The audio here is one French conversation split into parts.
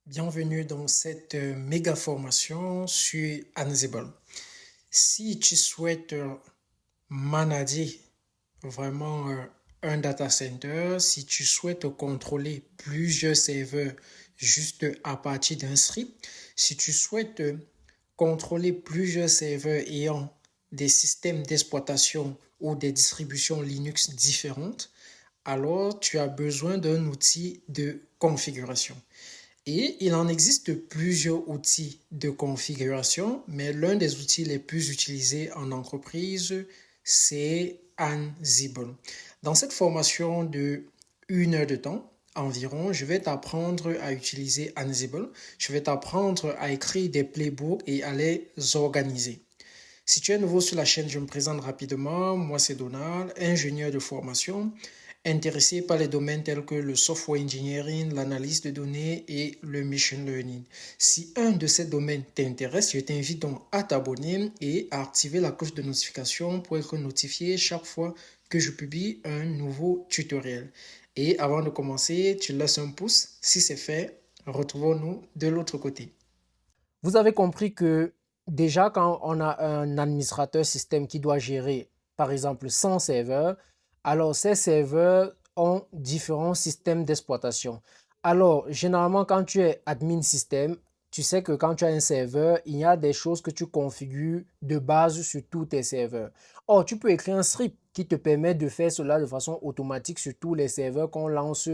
Bienvenue dans cette méga formation sur Ansible. Si tu souhaites manager vraiment un data center, si tu souhaites contrôler plusieurs serveurs juste à partir d'un script, si tu souhaites contrôler plusieurs serveurs ayant des systèmes d'exploitation ou des distributions Linux différentes, alors tu as besoin d'un outil de configuration. Et il en existe plusieurs outils de configuration, mais l'un des outils les plus utilisés en entreprise, c'est Ansible. Dans cette formation de 1 heure de temps environ, je vais t'apprendre à utiliser Ansible. Je vais t'apprendre à écrire des playbooks et à les organiser. Si tu es nouveau sur la chaîne, je me présente rapidement. Moi, c'est Donald, ingénieur de formation, intéressé par les domaines tels que le software engineering, l'analyse de données et le machine learning. Si un de ces domaines t'intéresse, je t'invite donc à t'abonner et à activer la cloche de notification pour être notifié chaque fois que je publie un nouveau tutoriel. Et avant de commencer, tu laisses un pouce. Si c'est fait, retrouvons-nous de l'autre côté. Vous avez compris que déjà, quand on a un administrateur système qui doit gérer, par exemple, 100 serveurs, alors ces serveurs ont différents systèmes d'exploitation. Alors, généralement, quand tu es admin système, tu sais que quand tu as un serveur, il y a des choses que tu configures de base sur tous tes serveurs. Or, tu peux écrire un script qui te permet de faire cela de façon automatique sur tous les serveurs qu'on lance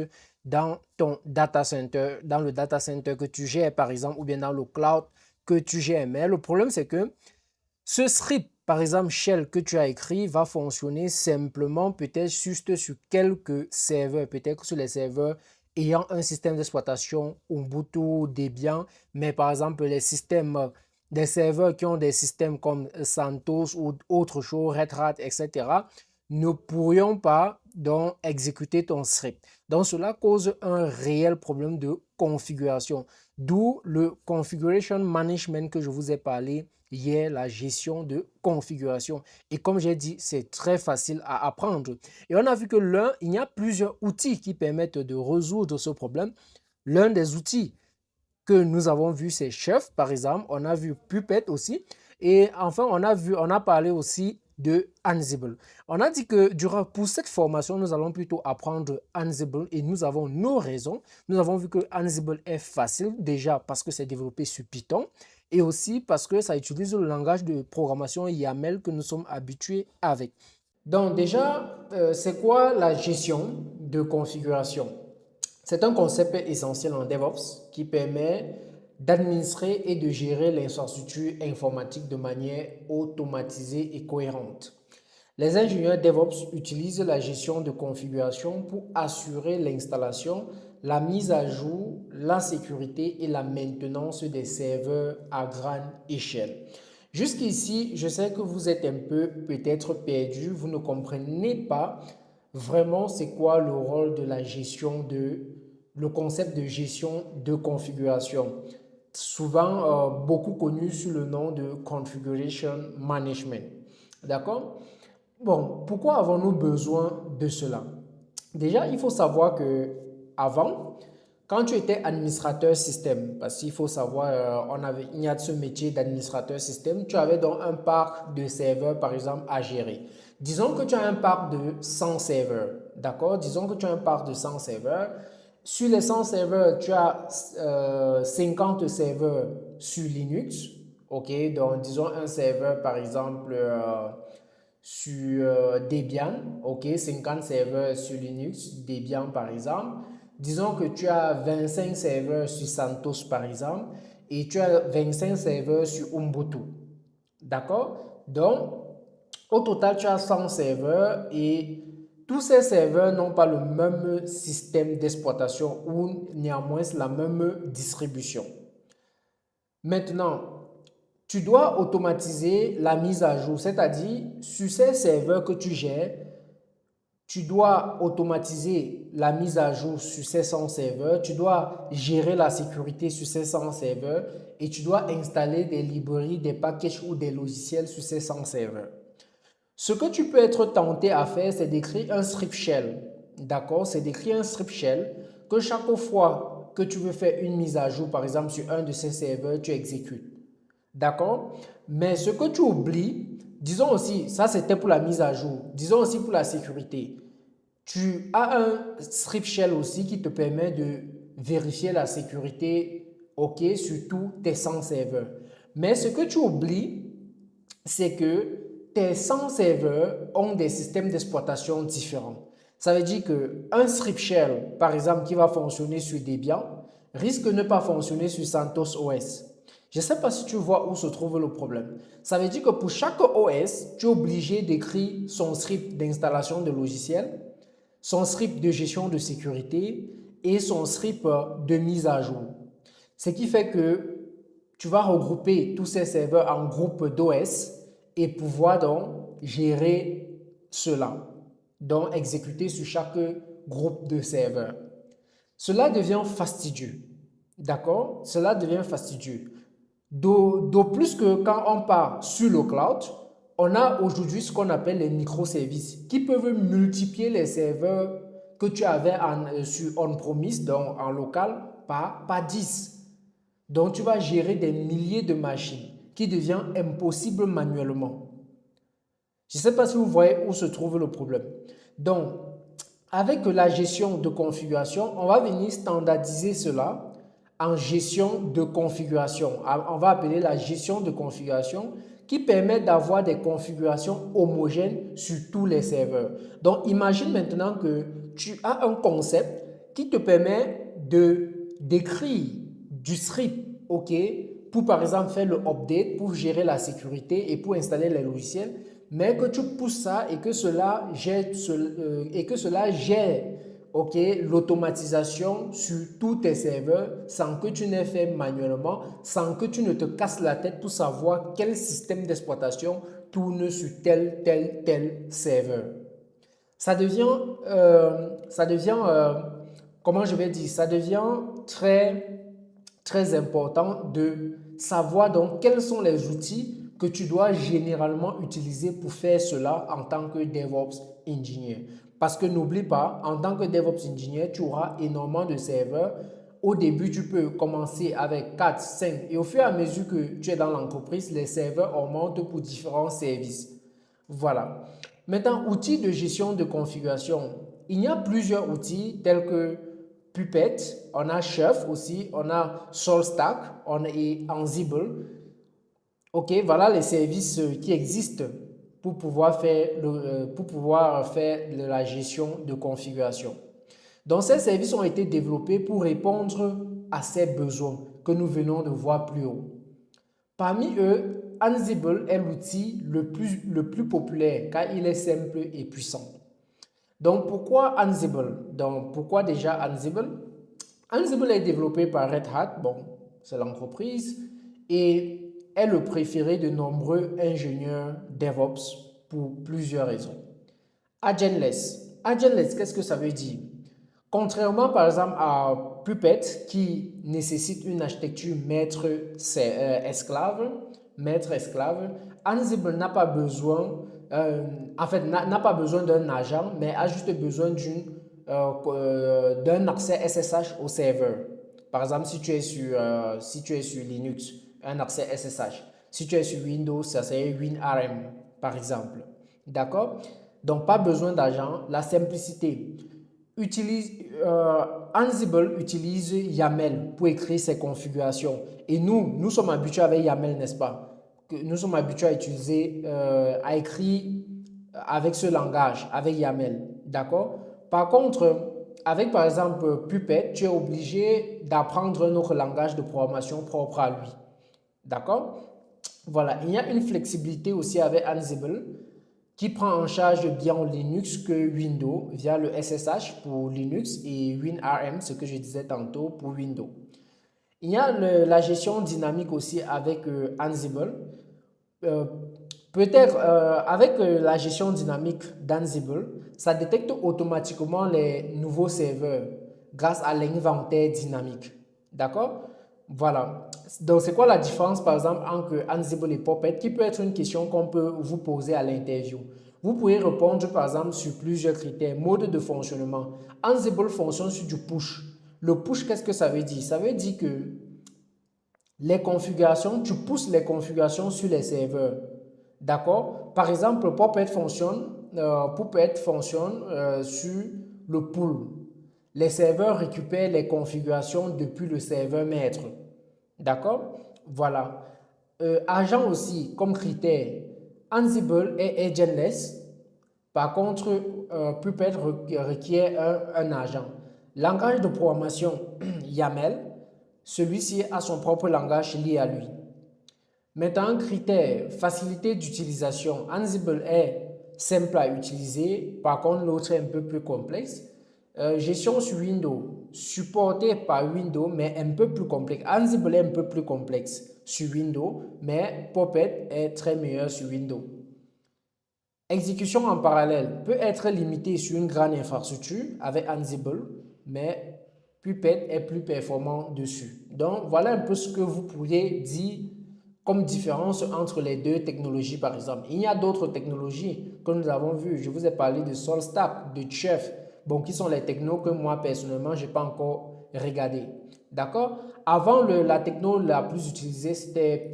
dans ton data center, dans le data center que tu gères, par exemple, ou bien dans le cloud que tu gères. Mais le problème, c'est que ce script, par exemple, shell que tu as écrit, va fonctionner simplement peut-être juste sur quelques serveurs, peut-être sur les serveurs ayant un système d'exploitation Ubuntu, Debian, mais par exemple, les systèmes des serveurs qui ont des systèmes comme CentOS ou autre chose, Red Hat, etc., ne pourrions pas donc exécuter ton script. Donc, cela cause un réel problème de configuration. D'où le configuration management que je vous ai parlé hier, la gestion de configuration. Et comme j'ai dit, c'est très facile à apprendre. Et on a vu que il y a plusieurs outils qui permettent de résoudre ce problème. L'un des outils que nous avons vu, c'est Chef, par exemple. On a vu Puppet aussi. Et enfin, on a parlé aussi de Ansible. On a dit que pour cette formation, nous allons plutôt apprendre Ansible et nous avons nos raisons. Nous avons vu que Ansible est facile déjà parce que c'est développé sur Python et aussi parce que ça utilise le langage de programmation YAML que nous sommes habitués avec. Donc déjà, c'est quoi la gestion de configuration? C'est un concept essentiel en DevOps qui permet d'administrer et de gérer l'infrastructure informatique de manière automatisée et cohérente. Les ingénieurs DevOps utilisent la gestion de configuration pour assurer l'installation, la mise à jour, la sécurité et la maintenance des serveurs à grande échelle. Jusqu'ici, je sais que vous êtes un peu peut-être perdu, vous ne comprenez pas vraiment c'est quoi le rôle de la gestion le concept de gestion de configuration, souvent beaucoup connu sous le nom de configuration management. D'accord? Bon, pourquoi avons-nous besoin de cela? Déjà, il faut savoir que avant, quand tu étais administrateur système, parce qu'il faut savoir, il y a ce métier d'administrateur système, tu avais donc un parc de serveurs, par exemple, à gérer. Disons que tu as un parc de 100 serveurs, d'accord? Disons que tu as un parc de 100 serveurs. Sur les 100 serveurs, tu as 50 serveurs sur Linux, ok? Donc, disons un serveur, par exemple, sur Debian, ok, 50 serveurs sur Linux, Debian par exemple. Disons que tu as 25 serveurs sur CentOS par exemple et tu as 25 serveurs sur Ubuntu. D'accord? Donc, au total, tu as 100 serveurs et tous ces serveurs n'ont pas le même système d'exploitation ou néanmoins la même distribution. Maintenant, tu dois automatiser la mise à jour, c'est-à-dire sur ces serveurs que tu gères, tu dois automatiser la mise à jour sur ces 100 serveurs, tu dois gérer la sécurité sur ces 100 serveurs et tu dois installer des librairies, des packages ou des logiciels sur ces 100 serveurs. Ce que tu peux être tenté à faire, c'est d'écrire un script shell. D'accord? C'est d'écrire un script shell que chaque fois que tu veux faire une mise à jour, par exemple, sur un de ces serveurs, tu exécutes. D'accord? Mais ce que tu oublies, disons aussi, ça c'était pour la mise à jour, disons aussi pour la sécurité. Tu as un script shell aussi qui te permet de vérifier la sécurité, OK, sur tous tes 100 serveurs. Mais ce que tu oublies, c'est que tes 100 serveurs ont des systèmes d'exploitation différents. Ça veut dire qu'un script shell, par exemple, qui va fonctionner sur Debian, risque de ne pas fonctionner sur CentOS OS. Je ne sais pas si tu vois où se trouve le problème. Ça veut dire que pour chaque OS, tu es obligé d'écrire son script d'installation de logiciel, son script de gestion de sécurité et son script de mise à jour. Ce qui fait que tu vas regrouper tous ces serveurs en groupes d'OS et pouvoir donc gérer cela, donc exécuter sur chaque groupe de serveurs. Cela devient fastidieux, d'accord? Cela devient fastidieux. D'autant plus que quand on part sur le cloud, on a aujourd'hui ce qu'on appelle les microservices qui peuvent multiplier les serveurs que tu avais sur on-premise, donc en local, par 10. Donc, tu vas gérer des milliers de machines qui devient impossible manuellement. Je ne sais pas si vous voyez où se trouve le problème. Donc, avec la gestion de configuration, on va venir standardiser cela en gestion de configuration. On va appeler la gestion de configuration qui permet d'avoir des configurations homogènes sur tous les serveurs. Donc, imagine maintenant que tu as un concept qui te permet d'écrire du script, OK, pour par exemple faire le update, pour gérer la sécurité et pour installer les logiciels, mais que tu pousses ça et que cela gère, OK, l'automatisation sur tous tes serveurs sans que tu n'aies fait manuellement, sans que tu ne te casses la tête pour savoir quel système d'exploitation tourne sur tel serveur. Ça devient, comment je vais dire, ça devient très important de savoir donc quels sont les outils que tu dois généralement utiliser pour faire cela en tant que DevOps Engineer. Parce que n'oublie pas, en tant que DevOps Engineer, tu auras énormément de serveurs. Au début, tu peux commencer avec 4, 5 et au fur et à mesure que tu es dans l'entreprise, les serveurs augmentent pour différents services. Voilà. Maintenant, outils de gestion de configuration. Il y a plusieurs outils tels que Puppet, on a Chef aussi, on a SourceStack, on a Ansible. OK, voilà les services qui existent pour pouvoir faire de la gestion de configuration. Donc, ces services ont été développés pour répondre à ces besoins que nous venons de voir plus haut. Parmi eux, Ansible est l'outil le plus populaire car il est simple et puissant. Donc, pourquoi Ansible? Donc, pourquoi déjà Ansible? Ansible est développé par Red Hat, bon, c'est l'entreprise, et est le préféré de nombreux ingénieurs DevOps pour plusieurs raisons. Agentless. Agentless, qu'est-ce que ça veut dire? Contrairement par exemple à Puppet qui nécessite une architecture maître-esclave, Ansible n'a pas besoin, n'a pas besoin d'un agent, mais a juste besoin d'un accès SSH au serveur. Par exemple, si tu es sur Linux, un accès SSH. Si tu es sur Windows, ça serait WinRM, par exemple. D'accord? Donc, pas besoin d'agent. La simplicité. Ansible utilise YAML pour écrire ses configurations. Et nous sommes habitués avec YAML, n'est-ce pas? Nous sommes habitués à écrire avec ce langage, avec YAML. D'accord? Par contre, avec par exemple Puppet, tu es obligé d'apprendre un autre langage de programmation propre à lui. D'accord? Voilà, il y a une flexibilité aussi avec Ansible qui prend en charge bien Linux que Windows via le SSH pour Linux et WinRM, ce que je disais tantôt, pour Windows. Il y a la gestion dynamique aussi avec Ansible. Peut-être avec la gestion dynamique d'Ansible, ça détecte automatiquement les nouveaux serveurs grâce à l'inventaire dynamique. D'accord? Voilà. Donc, c'est quoi la différence, par exemple, entre Ansible et Puppet, qui peut être une question qu'on peut vous poser à l'interview. Vous pouvez répondre, par exemple, sur plusieurs critères. Mode de fonctionnement. Ansible fonctionne sur du push. Le push, qu'est-ce que ça veut dire? Ça veut dire que les configurations, tu pousses les configurations sur les serveurs. D'accord? Par exemple, Puppet fonctionne sur le pool. Les serveurs récupèrent les configurations depuis le serveur maître. D'accord? Voilà. Agent aussi, comme critère, Ansible est agentless. Par contre, Puppet requiert un agent. Langage de programmation, YAML. Celui-ci a son propre langage lié à lui. Maintenant, un critère, facilité d'utilisation. Ansible est simple à utiliser, par contre l'autre est un peu plus complexe. Gestion sur Windows, supporté par Windows, mais un peu plus complexe. Ansible est un peu plus complexe sur Windows, mais Puppet est très meilleur sur Windows. Exécution en parallèle peut être limitée sur une grande infrastructure avec Ansible, mais Puppet est plus performant dessus. Donc, voilà un peu ce que vous pourriez dire comme différence entre les deux technologies, par exemple. Il y a d'autres technologies que nous avons vues. Je vous ai parlé de SolStack, de Chef, bon, qui sont les technos que moi, personnellement, je n'ai pas encore regardé. D'accord? Avant, la techno la plus utilisée, c'était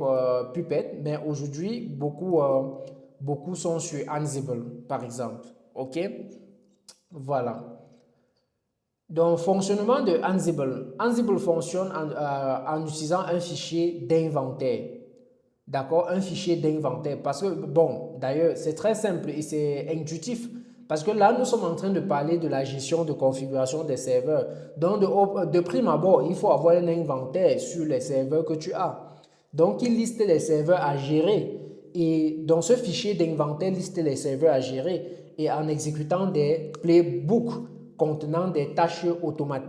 Puppet, mais aujourd'hui, beaucoup sont sur Ansible, par exemple. OK? Voilà. Donc, fonctionnement de Ansible. Ansible fonctionne en utilisant un fichier d'inventaire. D'accord? Un fichier d'inventaire. Parce que, bon, d'ailleurs, c'est très simple et c'est intuitif. Parce que là, nous sommes en train de parler de la gestion de configuration des serveurs. Donc, de prime abord, il faut avoir un inventaire sur les serveurs que tu as. Donc, il liste les serveurs à gérer. Et dans ce fichier d'inventaire, liste les serveurs à gérer. Et en exécutant des playbooks contenant des tâches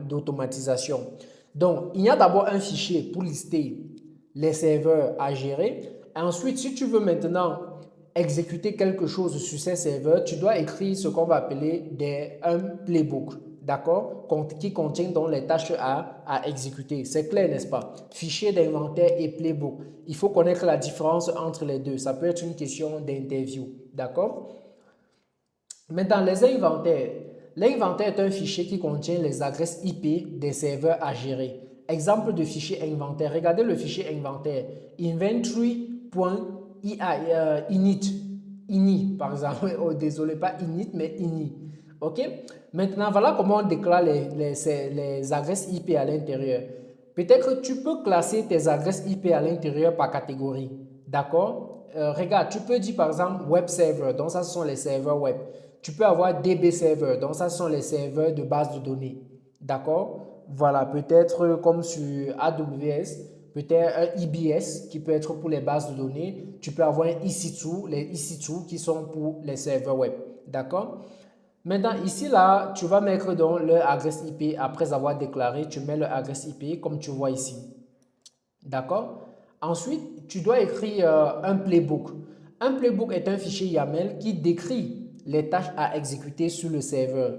d'automatisation. Donc, il y a d'abord un fichier pour lister les serveurs à gérer. Ensuite, si tu veux maintenant exécuter quelque chose sur ces serveurs, tu dois écrire ce qu'on va appeler un playbook, d'accord, qui contient donc les tâches à exécuter. C'est clair, n'est-ce pas? Fichier d'inventaire et playbook. Il faut connaître la différence entre les deux. Ça peut être une question d'interview, d'accord? Maintenant, les inventaires. L'inventaire est un fichier qui contient les adresses IP des serveurs à gérer. Exemple de fichier inventaire. Regardez le fichier inventaire. Inventory.ini, par exemple. Oh, désolé, pas init, mais ini. OK? Maintenant, voilà comment on déclare les adresses IP à l'intérieur. Peut-être que tu peux classer tes adresses IP à l'intérieur par catégorie. D'accord? Regarde, tu peux dire par exemple web server. Donc, ça, ce sont les serveurs web. Tu peux avoir DB server. Donc, ça, ce sont les serveurs de base de données. D'accord? Voilà, peut-être comme sur AWS, peut-être un EBS qui peut être pour les bases de données. Tu peux avoir un EC2, les EC2 qui sont pour les serveurs web. D'accord? Maintenant, ici, là, tu vas mettre donc leur adresse IP. Après avoir déclaré, tu mets leur adresse IP comme tu vois ici. D'accord? Ensuite, tu dois écrire un playbook. Un playbook est un fichier YAML qui décrit les tâches à exécuter sur le serveur.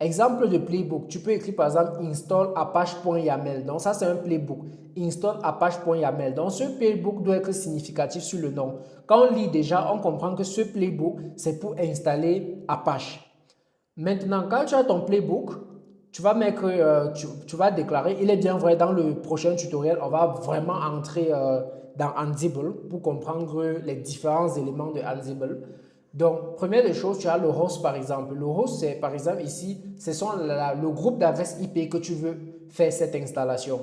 Exemple de playbook, tu peux écrire par exemple install apache.yaml. Donc ça c'est un playbook. Install apache.yaml. Donc ce playbook doit être significatif sur le nom. Quand on lit déjà, on comprend que ce playbook c'est pour installer Apache. Maintenant, quand tu as ton playbook, tu vas tu vas déclarer, il est bien vrai, dans le prochain tutoriel, on va vraiment entrer dans Ansible pour comprendre les différents éléments de Ansible. Donc, première des choses, tu as le host par exemple. Le host, c'est par exemple ici, ce sont le groupe d'adresses IP que tu veux faire cette installation.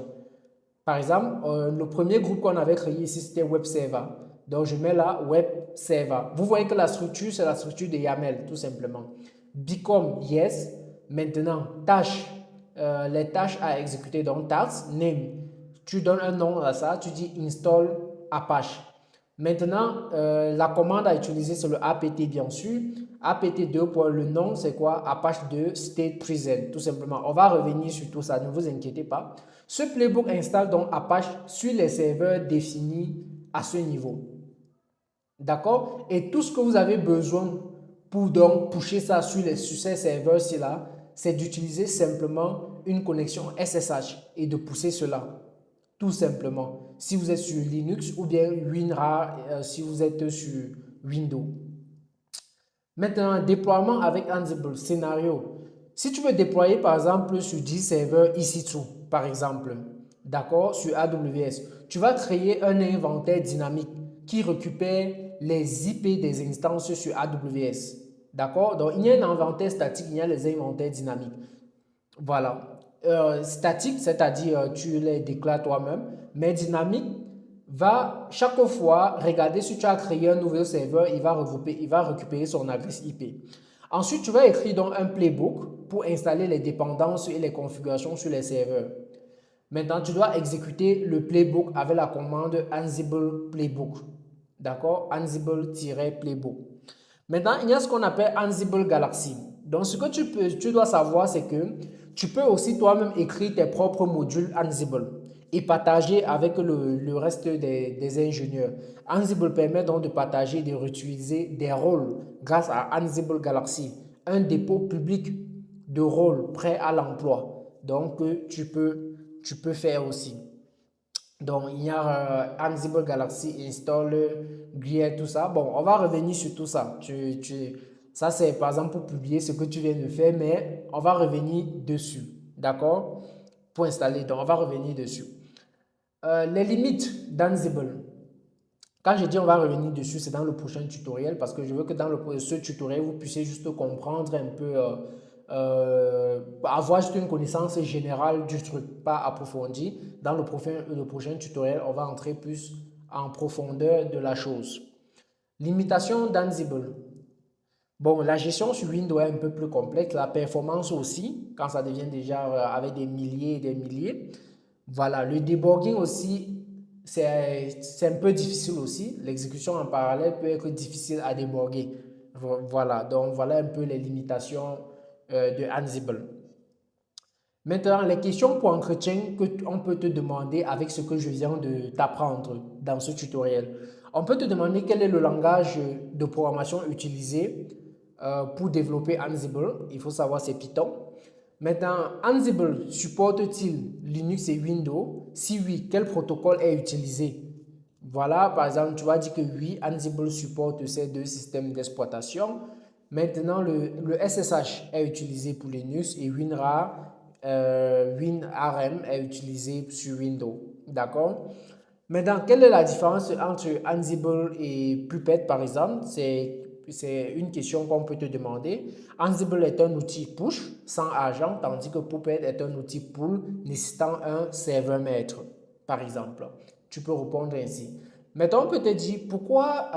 Par exemple, le premier groupe qu'on avait créé ici, c'était Web Server. Donc, je mets là Web Server. Vous voyez que la structure, c'est la structure de YAML, tout simplement. Become yes. Maintenant, tâche, les tâches à exécuter. Donc, task, name. Tu donnes un nom à ça, tu dis install Apache. Maintenant, la commande à utiliser, c'est le apt bien sûr. apt2, le nom, c'est quoi? Apache 2 state present, tout simplement. On va revenir sur tout ça, ne vous inquiétez pas. Ce playbook installe donc Apache sur les serveurs définis à ce niveau. D'accord? Et tout ce que vous avez besoin pour donc pusher ça sur ces serveurs-ci là, c'est d'utiliser simplement une connexion SSH et de pousser cela. Tout simplement. Si vous êtes sur Linux ou bien WinRAR si vous êtes sur Windows. Maintenant, déploiement avec Ansible, scénario. Si tu veux déployer par exemple sur 10 serveurs EC2, par exemple, d'accord, sur AWS, tu vas créer un inventaire dynamique qui récupère les IP des instances sur AWS. D'accord? Donc, il y a un inventaire statique, il y a les inventaires dynamiques. Voilà. Statique, c'est-à-dire tu les déclares toi-même, mais dynamique va chaque fois regarder si tu as créé un nouveau serveur, il va récupérer son adresse IP. Ensuite, tu vas écrire donc un playbook pour installer les dépendances et les configurations sur les serveurs. Maintenant, tu dois exécuter le playbook avec la commande Ansible Playbook. D'accord? Ansible-playbook. Maintenant, il y a ce qu'on appelle Ansible Galaxy. Donc, ce que tu dois savoir, c'est que tu peux aussi toi-même écrire tes propres modules Ansible et partager avec le reste des ingénieurs. Ansible permet donc de partager et de réutiliser des rôles grâce à Ansible Galaxy, un dépôt public de rôles prêt à l'emploi. Donc, tu peux faire aussi. Donc, il y a Ansible Galaxy Installer, Gear, tout ça. Bon, on va revenir sur tout ça. Ça, c'est par exemple pour publier ce que tu viens de faire, mais on va revenir dessus. D'accord? Pour installer, donc on va revenir dessus. Les limites d'Ansible. Quand je dis on va revenir dessus, c'est dans le prochain tutoriel parce que je veux que dans ce tutoriel, vous puissiez juste comprendre un peu, avoir juste une connaissance générale du truc, pas approfondie. Dans le prochain tutoriel, on va entrer plus en profondeur de la chose. Limitation d'Ansible. Bon, la gestion sur Windows est un peu plus complexe, la performance aussi, quand ça devient déjà avec des milliers et des milliers. Voilà, le debugging aussi, c'est un peu difficile aussi. L'exécution en parallèle peut être difficile à débugger. Voilà, donc voilà un peu les limitations de Ansible. Maintenant, les questions pour entretien que on peut te demander avec ce que je viens de t'apprendre dans ce tutoriel. On peut te demander quel est le langage de programmation utilisé pour développer Ansible. Il faut savoir c'est Python. Maintenant, Ansible supporte-t-il Linux et Windows? Si oui, quel protocole est utilisé? Voilà, par exemple, tu vas dire que oui, Ansible supporte ces deux systèmes d'exploitation. Maintenant, le SSH est utilisé pour Linux et WinRM est utilisé sur Windows. D'accord? Maintenant, quelle est la différence entre Ansible et Puppet, par exemple? C'est une question qu'on peut te demander. Ansible est un outil push sans agent, tandis que Puppet est un outil pull nécessitant un serveur maître, par exemple. Tu peux répondre ainsi. Maintenant, on peut te dire pourquoi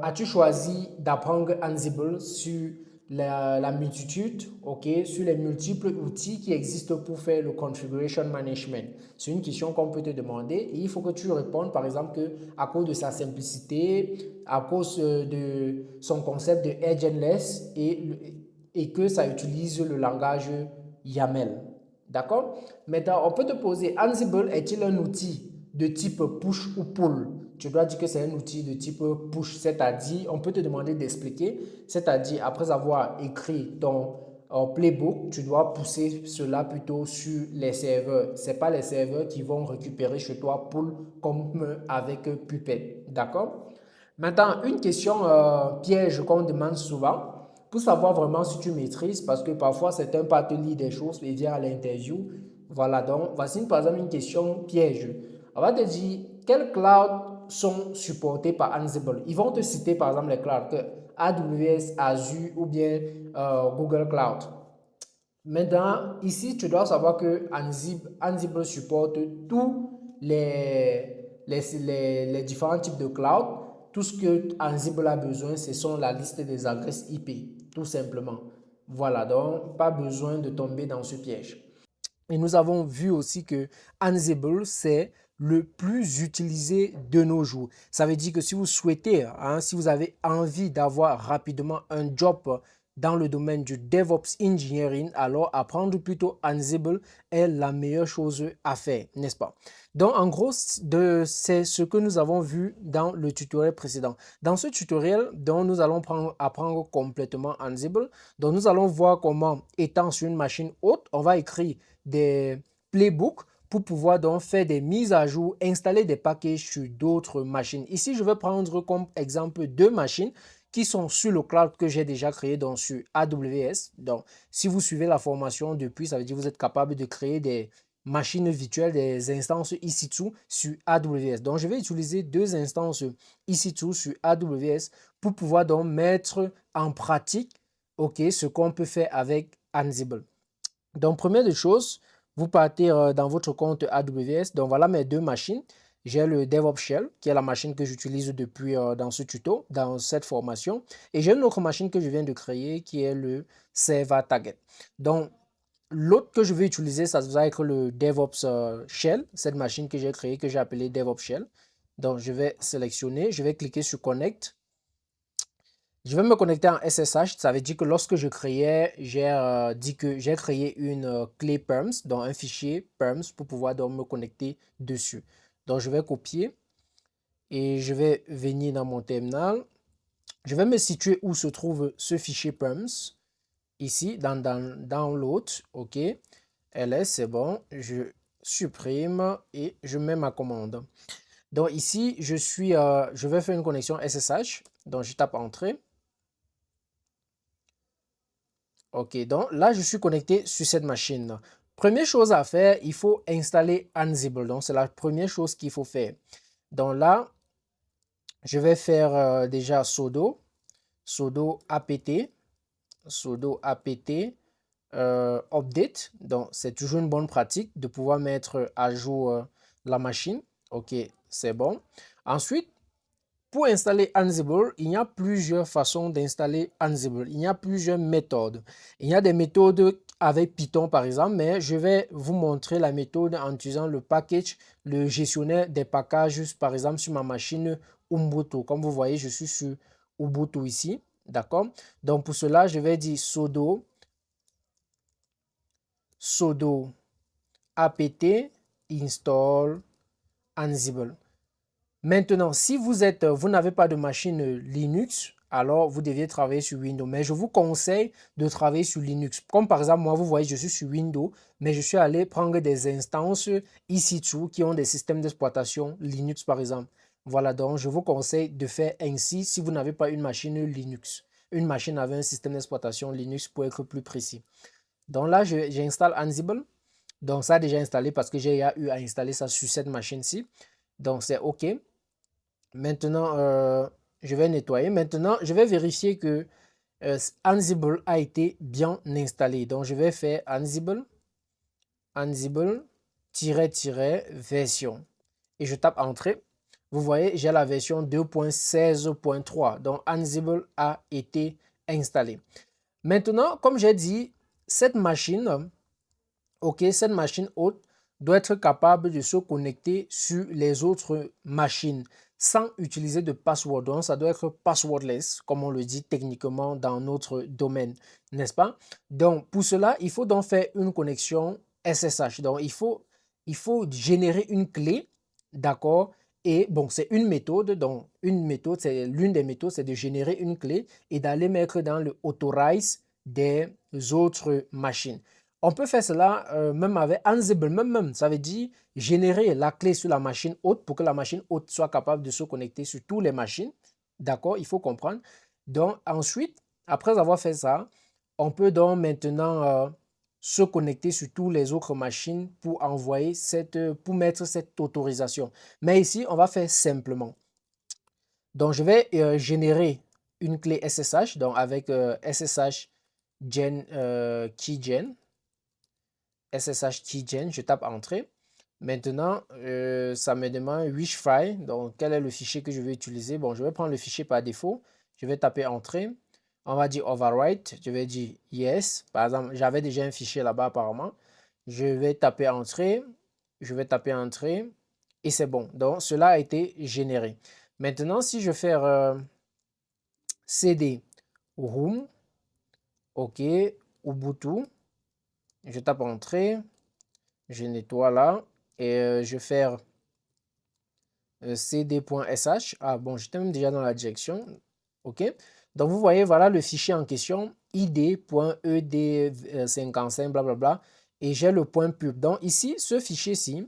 as-tu choisi d'apprendre Ansible sur la multitude, ok, sur les multiples outils qui existent pour faire le configuration management. C'est une question qu'on peut te demander et il faut que tu répondes par exemple que à cause de sa simplicité, à cause de son concept de agentless et que ça utilise le langage YAML. D'accord? Maintenant, on peut te poser, Ansible est-il un outil de type push ou pull? Tu dois dire que c'est un outil de type push, c'est-à-dire, on peut te demander d'expliquer, c'est-à-dire, après avoir écrit ton playbook, tu dois pousser cela plutôt sur les serveurs. Ce n'est pas les serveurs qui vont récupérer chez toi pull comme avec Puppet. D'accord? Maintenant, une question piège qu'on demande souvent pour savoir vraiment si tu maîtrises, parce que parfois c'est un pas te lire des choses et vient à l'interview. Voilà, donc voici par exemple une question piège. On va te dire quels clouds sont supportés par Ansible. Ils vont te citer par exemple les clouds que AWS, Azure ou bien Google Cloud. Maintenant, ici, tu dois savoir que Ansible supporte tous les différents types de cloud. Tout ce que Ansible a besoin, ce sont la liste des adresses IP, tout simplement. Voilà, donc pas besoin de tomber dans ce piège. Et nous avons vu aussi que Ansible, c'est le plus utilisé de nos jours. Ça veut dire que si vous souhaitez, si vous avez envie d'avoir rapidement un job dans le domaine du DevOps Engineering, alors apprendre plutôt Ansible est la meilleure chose à faire, n'est-ce pas? Donc, en gros, c'est ce que nous avons vu dans le tutoriel précédent. Dans ce tutoriel, donc, nous allons apprendre complètement Ansible. Donc, nous allons voir comment, étant sur une machine haute, on va écrire des playbooks pour pouvoir donc faire des mises à jour, installer des packages sur d'autres machines. Ici, je vais prendre comme exemple deux machines qui sont sur le cloud que j'ai déjà créé, donc sur AWS. Donc, si vous suivez la formation depuis, ça veut dire que vous êtes capable de créer des machines virtuelles, des instances EC2 sur AWS. Donc, je vais utiliser deux instances EC2 sur AWS pour pouvoir donc mettre en pratique, ok, ce qu'on peut faire avec Ansible. Donc, première des choses, vous partez dans votre compte AWS. Donc, voilà mes deux machines. J'ai le DevOps Shell, qui est la machine que j'utilise depuis dans ce tuto, dans cette formation. Et j'ai une autre machine que je viens de créer, qui est le Server Target. Donc, l'autre que je vais utiliser, ça va être le DevOps Shell, cette machine que j'ai créée, que j'ai appelée DevOps Shell. Donc, je vais sélectionner, je vais cliquer sur Connect. Je vais me connecter en SSH. Ça veut dire que lorsque je créais, j'ai dit que j'ai créé une clé perms, donc un fichier perms pour pouvoir donc me connecter dessus. Donc, je vais copier et je vais venir dans mon terminal. Je vais me situer où se trouve ce fichier perms. Ici, dans Download, OK. LS, c'est bon. Je supprime et je mets ma commande. Donc ici, je vais faire une connexion SSH. Donc, je tape Entrée. OK, donc là, je suis connecté sur cette machine. Première chose à faire, il faut installer Ansible. Donc, c'est la première chose qu'il faut faire. Donc là, je vais faire déjà sudo apt, update. Donc, c'est toujours une bonne pratique de pouvoir mettre à jour la machine. OK, c'est bon. Ensuite, pour installer Ansible, il y a plusieurs façons d'installer Ansible. Il y a plusieurs méthodes. Il y a des méthodes avec Python, par exemple, mais je vais vous montrer la méthode en utilisant le package, le gestionnaire des packages, par exemple, sur ma machine Ubuntu. Comme vous voyez, je suis sur Ubuntu ici. D'accord? Donc, pour cela, je vais dire sudo apt install Ansible. Maintenant, si vous n'avez pas de machine Linux, alors vous deviez travailler sur Windows. Mais je vous conseille de travailler sur Linux. Comme par exemple, moi, vous voyez, je suis sur Windows, mais je suis allé prendre des instances EC2 qui ont des systèmes d'exploitation Linux, par exemple. Voilà, donc je vous conseille de faire ainsi si vous n'avez pas une machine Linux. Une machine avec un système d'exploitation Linux pour être plus précis. Donc là, j'installe Ansible. Donc ça a déjà installé parce que j'ai eu à installer ça sur cette machine-ci. Donc c'est OK. Maintenant, je vais nettoyer. Maintenant, je vais vérifier que Ansible a été bien installé. Donc, je vais faire Ansible, version. Et je tape Entrée. Vous voyez, j'ai la version 2.16.3. Donc, Ansible a été installé. Maintenant, comme j'ai dit, cette machine, OK, cette machine haute doit être capable de se connecter sur les autres machines sans utiliser de password. Donc, ça doit être passwordless, comme on le dit techniquement dans notre domaine, n'est-ce pas? Donc, pour cela, il faut donc faire une connexion SSH. Donc, il faut générer une clé, d'accord? Et bon, c'est une méthode. Donc, l'une des méthodes, c'est de générer une clé et d'aller mettre dans le authorize des autres machines. On peut faire cela même avec Ansible, même, ça veut dire générer la clé sur la machine hôte pour que la machine hôte soit capable de se connecter sur toutes les machines. D'accord, il faut comprendre. Donc ensuite, après avoir fait ça, on peut donc maintenant se connecter sur toutes les autres machines pour envoyer pour mettre cette autorisation. Mais ici, on va faire simplement. Donc je vais générer une clé SSH, donc avec SSH keygen. SSH keygen, je tape Entrée. Maintenant, ça me demande which file, donc quel est le fichier que je vais utiliser. Bon, je vais prendre le fichier par défaut. Je vais taper Entrée. On va dire Overwrite. Je vais dire Yes. Par exemple, j'avais déjà un fichier là-bas apparemment. Je vais taper Entrée. Je vais taper Entrée. Et c'est bon. Donc, cela a été généré. Maintenant, si je fais CD room, OK, Ubuntu, je tape Entrée, je nettoie là et je vais faire cd.sh. Ah bon, j'étais même déjà dans la direction. OK. Donc, vous voyez, voilà le fichier en question, id.ed55, blablabla. Et j'ai le point pub. Donc, ici, ce fichier-ci,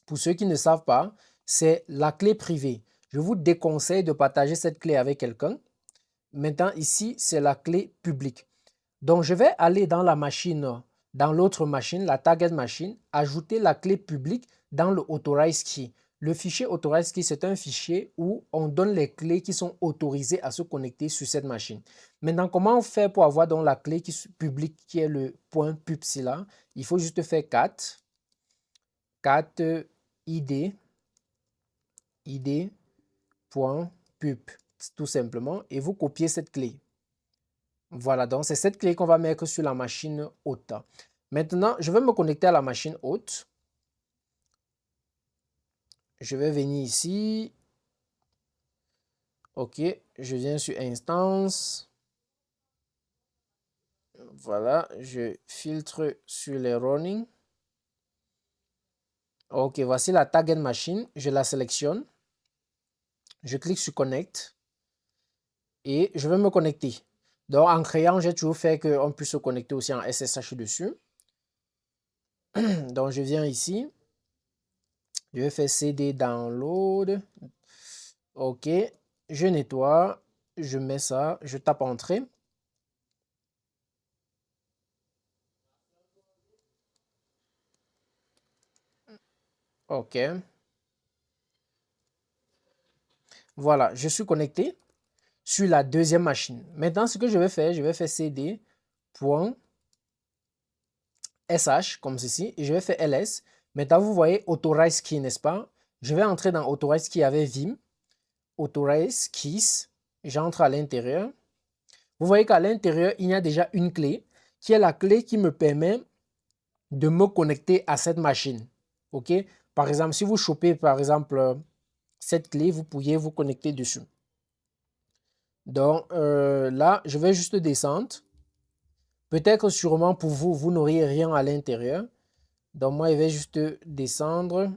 pour ceux qui ne savent pas, c'est la clé privée. Je vous déconseille de partager cette clé avec quelqu'un. Maintenant, ici, c'est la clé publique. Donc, je vais aller dans la machine, dans l'autre machine, la target machine, ajouter la clé publique dans le authorize key. Le fichier authorize key, c'est un fichier où on donne les clés qui sont autorisées à se connecter sur cette machine. Maintenant, comment on fait pour avoir donc la clé publique qui est le point pubsy là? Il faut juste faire cat id id.pub tout simplement et vous copiez cette clé. Voilà, donc c'est cette clé qu'on va mettre sur la machine hôte. Maintenant, je vais me connecter à la machine hôte. Je vais venir ici. OK, je viens sur instance. Voilà, je filtre sur les running. OK, voici la target machine. Je la sélectionne. Je clique sur connect. Et je vais me connecter. Donc, en créant, j'ai toujours fait qu'on puisse se connecter aussi en SSH dessus. Donc, je viens ici. Je vais faire CD download. OK. Je nettoie. Je mets ça. Je tape entrée. OK. Voilà, je suis connecté sur la deuxième machine. Maintenant, ce que je vais faire CD.sh comme ceci et je vais faire ls. Maintenant, vous voyez authorize key, n'est-ce pas? Je vais entrer dans authorize key avec vim. Authorize keys. J'entre à l'intérieur. Vous voyez qu'à l'intérieur, il y a déjà une clé qui est la clé qui me permet de me connecter à cette machine. OK? Par exemple, si vous chopez, par exemple, cette clé, vous pourriez vous connecter dessus. Donc là, je vais juste descendre. Peut-être sûrement pour vous, vous n'auriez rien à l'intérieur. Donc moi, je vais juste descendre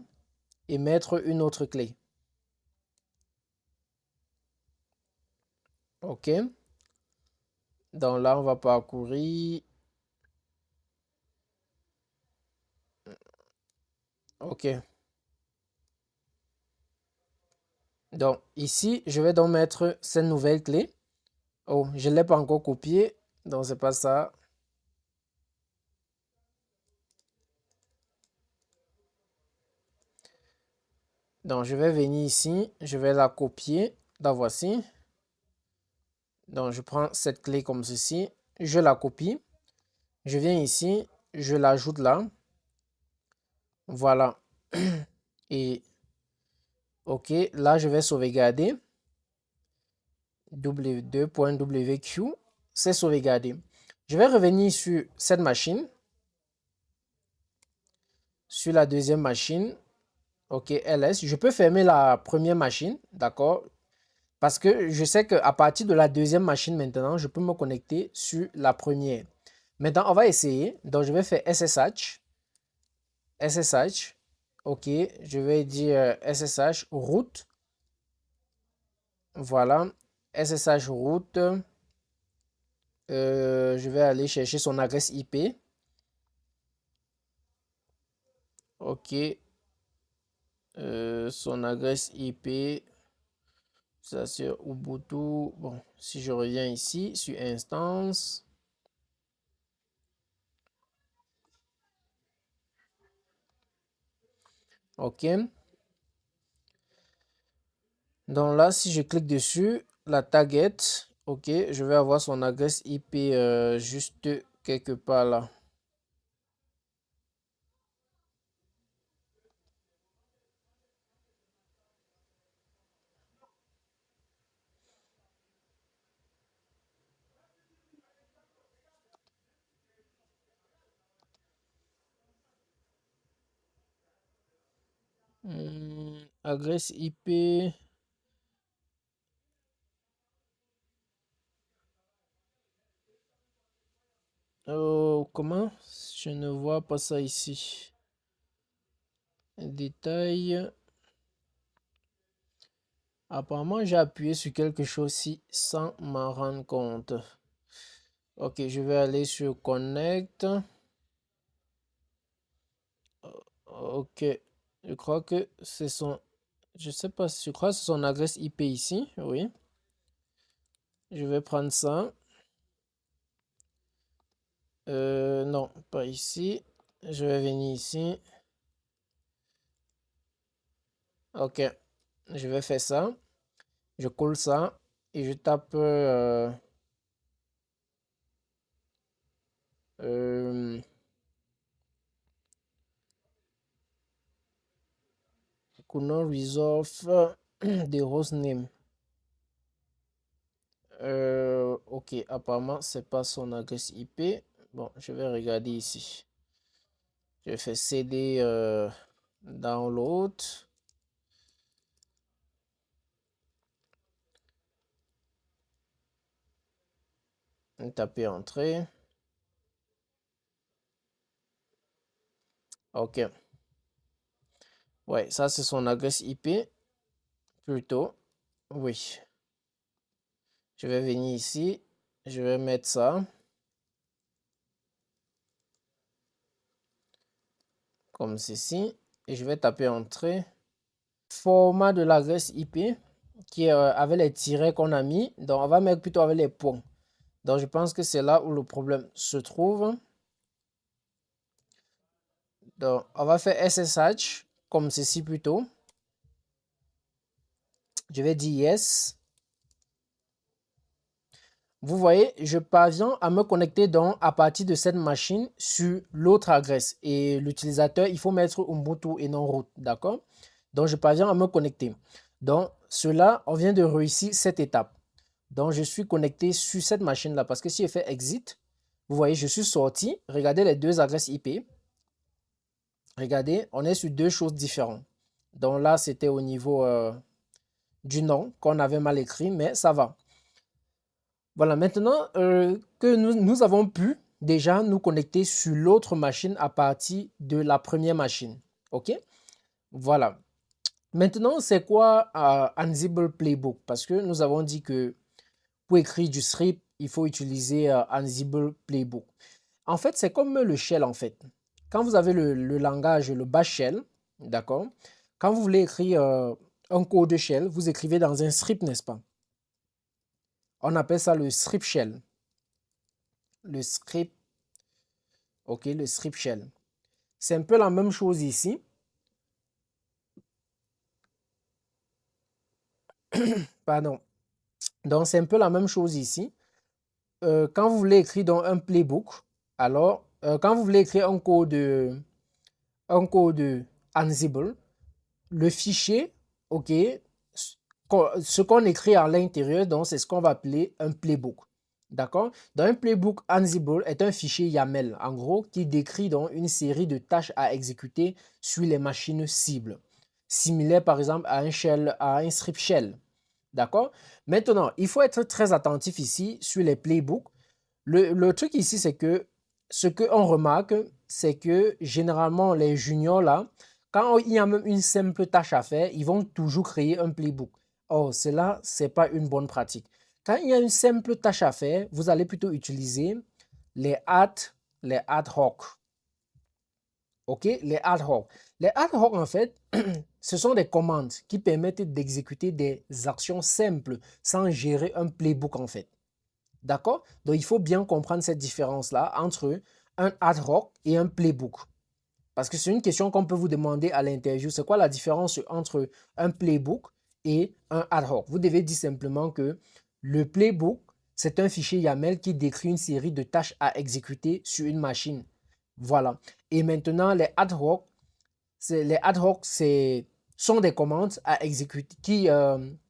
et mettre une autre clé. OK. Donc là, on va parcourir. OK. Donc ici, je vais donc mettre cette nouvelle clé. Oh, je ne l'ai pas encore copié. Donc c'est pas ça. Donc je vais venir ici. Je vais la copier. Donc voici. Donc je prends cette clé comme ceci. Je la copie. Je viens ici. Je l'ajoute là. Voilà. Et OK, là, je vais sauvegarder. W2.wq, c'est sauvegardé. Je vais revenir sur cette machine. Sur la deuxième machine. OK, ls. Je peux fermer la première machine, d'accord? Parce que je sais qu'à partir de la deuxième machine maintenant, je peux me connecter sur la première. Maintenant, on va essayer. Donc, je vais faire SSH. SSH. OK, je vais dire SSH route. Voilà. SSH route. Je vais aller chercher son adresse IP. OK. Son adresse IP. Ça c'est Ubuntu. Bon, si je reviens ici sur instance. OK. Donc là, si je clique dessus, la target, OK, je vais avoir son adresse IP juste quelque part là. Adresse IP. Comment? Je ne vois pas ça ici. Détail. Apparemment, j'ai appuyé sur quelque chose ici sans m'en rendre compte. Ok, je vais aller sur Connect. Ok, je crois que c'est son... Je sais pas, je crois que c'est son adresse IP ici, oui. Je vais prendre ça. Non, pas ici. Je vais venir ici. Ok, je vais faire ça. Je colle ça et je tape could not resolve the host name. Ok, apparemment, c'est pas son adresse IP. Bon, je vais regarder ici. Je fais CD download. Taper entrée. Ok. Ouais, ça c'est son adresse IP. Plutôt. Oui. Je vais venir ici. Je vais mettre ça. Comme ceci. Et je vais taper entrée. Format de l'adresse IP qui est avec les tirets qu'on a mis. Donc on va mettre plutôt avec les points. Donc je pense que c'est là où le problème se trouve. Donc on va faire SSH comme ceci plutôt. Je vais dire yes. Vous voyez, je parviens à me connecter donc à partir de cette machine sur l'autre adresse. Et l'utilisateur, il faut mettre Ubuntu et non root, d'accord? Donc, je parviens à me connecter. Donc, cela, on vient de réussir cette étape. Donc, je suis connecté sur cette machine-là parce que si je fais exit, vous voyez, je suis sorti. Regardez les deux adresses IP. Regardez, on est sur deux choses différentes. Donc là, c'était au niveau du nom qu'on avait mal écrit, mais ça va. Voilà, maintenant que nous avons pu déjà nous connecter sur l'autre machine à partir de la première machine. OK? Voilà. Maintenant, c'est quoi Ansible Playbook? Parce que nous avons dit que pour écrire du script, il faut utiliser Ansible Playbook. En fait, c'est comme le shell en fait. Quand vous avez le langage, le bash shell, d'accord? Quand vous voulez écrire un code shell, vous écrivez dans un script, n'est-ce pas? On appelle ça le script shell. Le script, ok, le script shell. C'est un peu la même chose ici. Pardon. Donc, c'est un peu la même chose ici. Quand vous voulez écrire dans un playbook, alors, quand vous voulez écrire un code Ansible, le fichier, ok, ce qu'on écrit à l'intérieur, donc c'est ce qu'on va appeler un playbook. D'accord? Dans un playbook, Ansible est un fichier YAML, en gros, qui décrit donc une série de tâches à exécuter sur les machines cibles, similaire par exemple à un shell, à un script shell. D'accord? Maintenant, il faut être très attentif ici sur les playbooks. Le truc ici, c'est que ce qu'on remarque, c'est que généralement les juniors là, quand il y a même une simple tâche à faire, ils vont toujours créer un playbook. Or, cela, ce n'est pas une bonne pratique. Quand il y a une simple tâche à faire, vous allez plutôt utiliser les ad hoc. OK? Les ad hoc. Les ad hoc, en fait, ce sont des commandes qui permettent d'exécuter des actions simples sans gérer un playbook, en fait. D'accord? Donc, il faut bien comprendre cette différence-là entre un ad hoc et un playbook. Parce que c'est une question qu'on peut vous demander à l'interview. C'est quoi la différence entre un playbook et un ad hoc? Vous devez dire simplement que le playbook, c'est un fichier YAML qui décrit une série de tâches à exécuter sur une machine. Voilà. Et maintenant, les ad hoc, sont des commandes à exécuter qui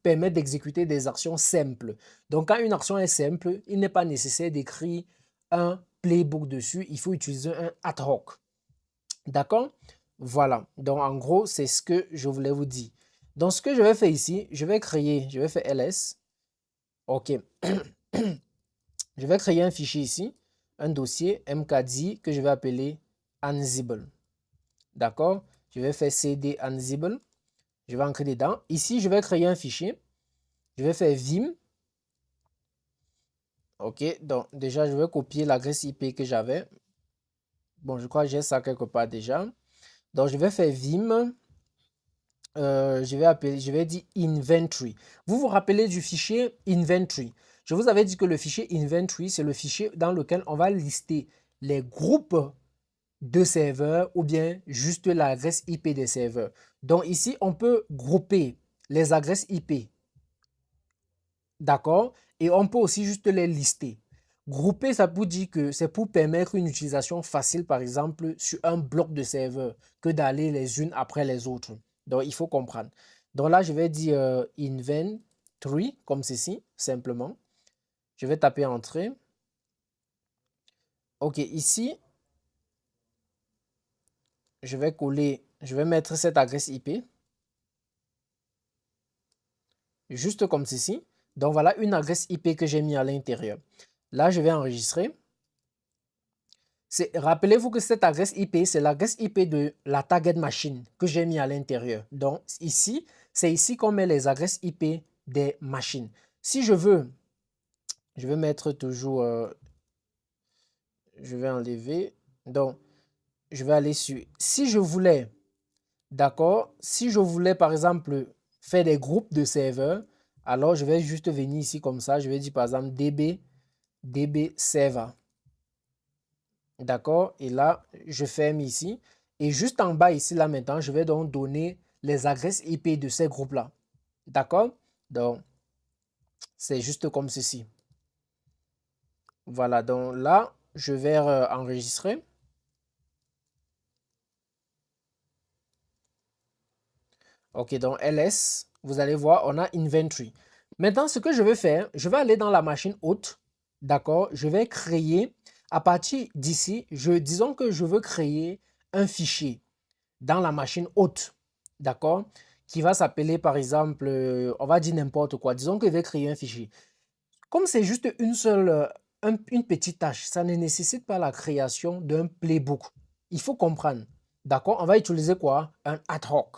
permettent d'exécuter des actions simples. Donc, quand une action est simple, il n'est pas nécessaire d'écrire un playbook dessus. Il faut utiliser un ad hoc. D'accord? Voilà. Donc, en gros, c'est ce que je voulais vous dire. Donc, ce que je vais faire ici, je vais faire ls. OK. Je vais créer un fichier ici, un dossier mkdi que je vais appeler Ansible. D'accord? Je vais faire cd Ansible. Je vais entrer dedans. Ici, je vais créer un fichier. Je vais faire vim. OK. Donc, déjà, je vais copier l'adresse IP que j'avais. Bon, je crois que j'ai ça quelque part déjà. Donc, je vais faire vim. Je vais dire inventory. Vous vous rappelez du fichier inventory. Je vous avais dit que le fichier inventory, c'est le fichier dans lequel on va lister les groupes de serveurs ou bien juste l'adresse IP des serveurs. Donc ici, on peut grouper les adresses IP. D'accord? Et on peut aussi juste les lister. Grouper, ça vous dit que c'est pour permettre une utilisation facile, par exemple, sur un bloc de serveurs, que d'aller les unes après les autres. Donc, il faut comprendre. Donc là, je vais dire inventory, comme ceci, simplement. Je vais taper Entrée. OK, ici, je vais mettre cette adresse IP. Juste comme ceci. Donc voilà une adresse IP que j'ai mis à l'intérieur. Là, je vais enregistrer. Rappelez-vous que cette adresse IP, c'est l'adresse IP de la target machine que j'ai mis à l'intérieur. Donc ici, c'est ici qu'on met les adresses IP des machines. Si je veux, je vais mettre toujours, je vais enlever. Donc, je vais aller sur, si je voulais, d'accord, si je voulais par exemple faire des groupes de serveurs, alors je vais juste venir ici comme ça, je vais dire par exemple db server. D'accord? Et là, je ferme ici. Et juste en bas ici, là maintenant, je vais donc donner les adresses IP de ces groupes-là. D'accord? Donc, c'est juste comme ceci. Voilà, donc là, je vais enregistrer. OK, donc ls, vous allez voir, on a inventory. Maintenant, ce que je vais faire, je vais aller dans la machine hôte. D'accord? Je vais créer, à partir d'ici, disons que je veux créer un fichier dans la machine hôte, d'accord, qui va s'appeler par exemple, on va dire n'importe quoi, disons que je vais créer un fichier. Comme c'est juste une seule, une petite tâche, ça ne nécessite pas la création d'un playbook. Il faut comprendre, d'accord, on va utiliser quoi? Un ad hoc,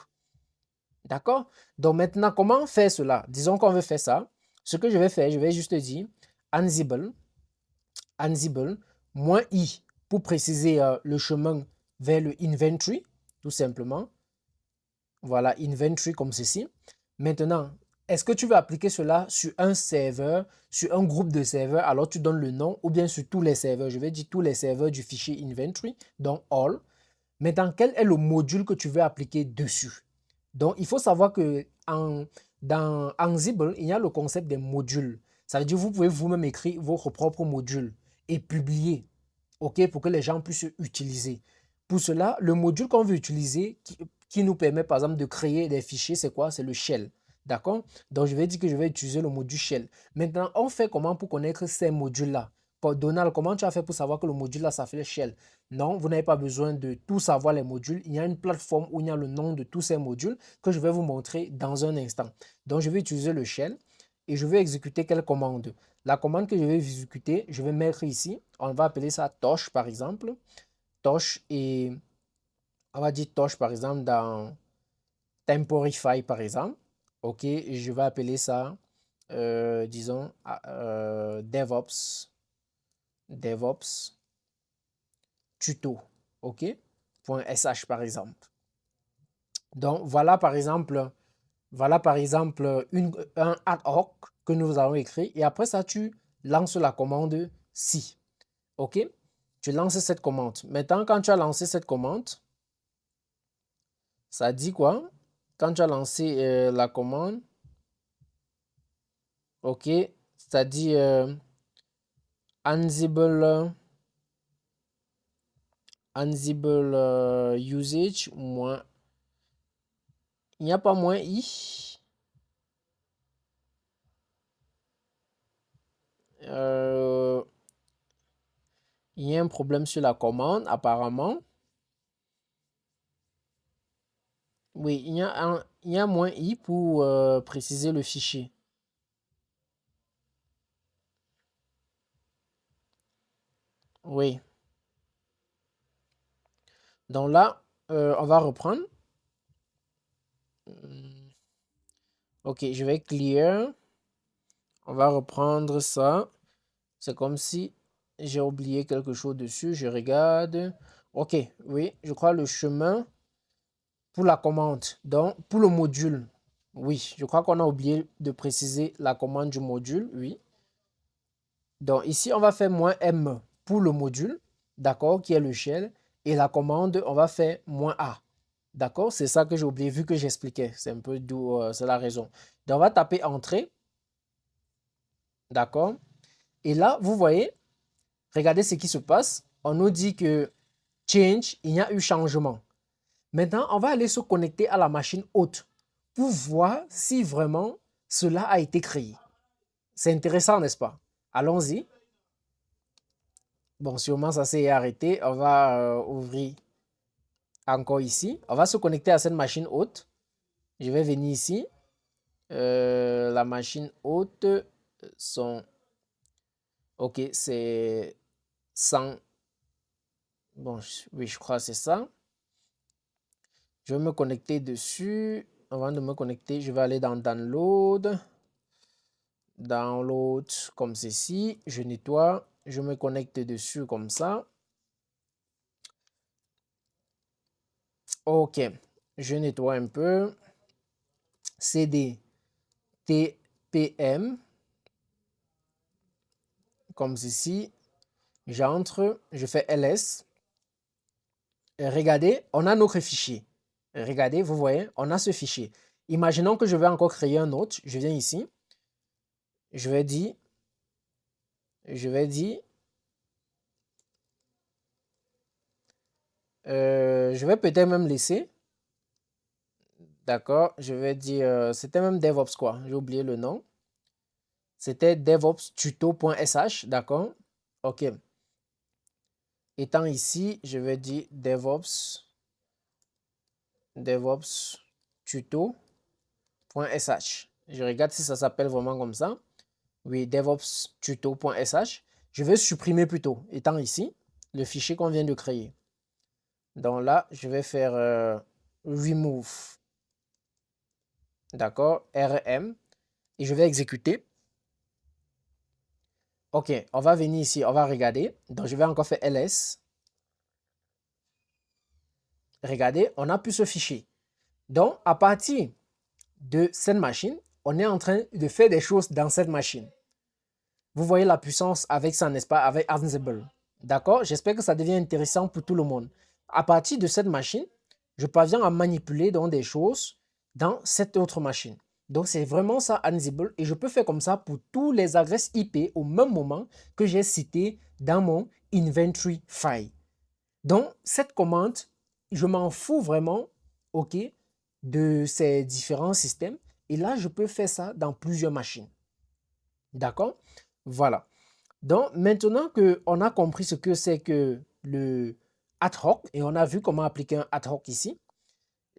d'accord. Donc maintenant, comment faire cela? Disons qu'on veut faire ça. Ce que je vais faire, je vais juste dire Ansible, moins i pour préciser le chemin vers le inventory, tout simplement. Voilà, inventory comme ceci. Maintenant, est-ce que tu veux appliquer cela sur un serveur, sur un groupe de serveurs, alors tu donnes le nom, ou bien sur tous les serveurs? Je vais dire tous les serveurs du fichier inventory, donc all. Maintenant, quel est le module que tu veux appliquer dessus? Donc, il faut savoir que dans Ansible, il y a le concept des modules. Ça veut dire que vous pouvez vous-même écrire votre propre module et publier, ok, pour que les gens puissent utiliser. Pour cela, le module qu'on veut utiliser, qui nous permet par exemple de créer des fichiers, c'est quoi? C'est le shell. D'accord? Donc, je vais dire que je vais utiliser le module shell. Maintenant, on fait comment pour connaître ces modules-là? Donald, comment tu as fait pour savoir que le module-là s'appelle shell? Non, vous n'avez pas besoin de tout savoir les modules. Il y a une plateforme où il y a le nom de tous ces modules que je vais vous montrer dans un instant. Donc, je vais utiliser le shell et je vais exécuter quelle commande? La commande que je vais exécuter, je vais mettre ici. On va appeler ça Tosh, par exemple. Tosh et on va dire Tosh, par exemple, dans Temporify, par exemple. OK, et je vais appeler ça, disons, DevOps tuto. OK, .sh, par exemple. Donc, voilà, par exemple, un ad hoc que nous allons écrire. Et après ça, tu lances la commande si. OK, tu lances cette commande. Maintenant, quand tu as lancé cette commande, ça dit quoi? Quand tu as lancé la commande, OK, ça dit Ansible usage moins. Il n'y a pas moins i. Il y a un problème sur la commande, apparemment. Oui, il y a moins i pour préciser le fichier. Oui. Donc là, on va reprendre. OK, je vais clear. On va reprendre ça. C'est comme si j'ai oublié quelque chose dessus. Je regarde. OK, oui, je crois le chemin pour la commande. Donc, pour le module, oui, je crois qu'on a oublié de préciser la commande du module. Oui. Donc ici, on va faire -M pour le module, d'accord, qui est le shell. Et la commande, on va faire -A. D'accord? C'est ça que j'ai oublié vu que j'expliquais. C'est un peu d'où c'est la raison. Donc on va taper entrée. D'accord? Et là, vous voyez, regardez ce qui se passe. On nous dit que change, il y a eu changement. Maintenant, on va aller se connecter à la machine hôte pour voir si vraiment cela a été créé. C'est intéressant, n'est-ce pas? Allons-y. Bon, sûrement ça s'est arrêté. On va ouvrir encore ici. On va se connecter à cette machine hôte. Je vais venir ici. La machine hôte, son... Ok, c'est 100. Bon, oui, je crois que c'est ça. Je vais me connecter dessus. Avant de me connecter, je vais aller dans Download. Download comme ceci. Je nettoie. Je me connecte dessus comme ça. Ok. Je nettoie un peu. CD TPM. Comme ceci. J'entre. Je fais LS. Et regardez, on a notre fichier. Regardez, vous voyez, on a ce fichier. Imaginons que je vais encore créer un autre. Je viens ici. Je vais dire, je vais peut-être même laisser. D'accord, je vais dire, c'était même DevOps quoi, j'ai oublié le nom. C'était DevOps tuto.sh, d'accord. Ok. Étant ici, je vais dire DevOps tuto.sh. Je regarde si ça s'appelle vraiment comme ça. Oui, DevOps tuto.sh. Je vais supprimer plutôt, étant ici, le fichier qu'on vient de créer. Donc là, je vais faire remove. D'accord, RM. Et je vais exécuter. Ok, on va venir ici, on va regarder. Donc, je vais encore faire ls. Regardez, on a plus ce fichier. Donc, à partir de cette machine, on est en train de faire des choses dans cette machine. Vous voyez la puissance avec ça, n'est-ce pas? Avec Ansible. D'accord? J'espère que ça devient intéressant pour tout le monde. À partir de cette machine, je parviens à manipuler donc des choses dans cette autre machine. Donc, c'est vraiment ça Ansible et je peux faire comme ça pour tous les adresses IP au même moment que j'ai cité dans mon inventory file. Donc, cette commande, je m'en fous vraiment, ok, de ces différents systèmes. Et là, je peux faire ça dans plusieurs machines. D'accord? Voilà. Donc, maintenant qu'on a compris ce que c'est que le ad hoc, et on a vu comment appliquer un ad hoc ici,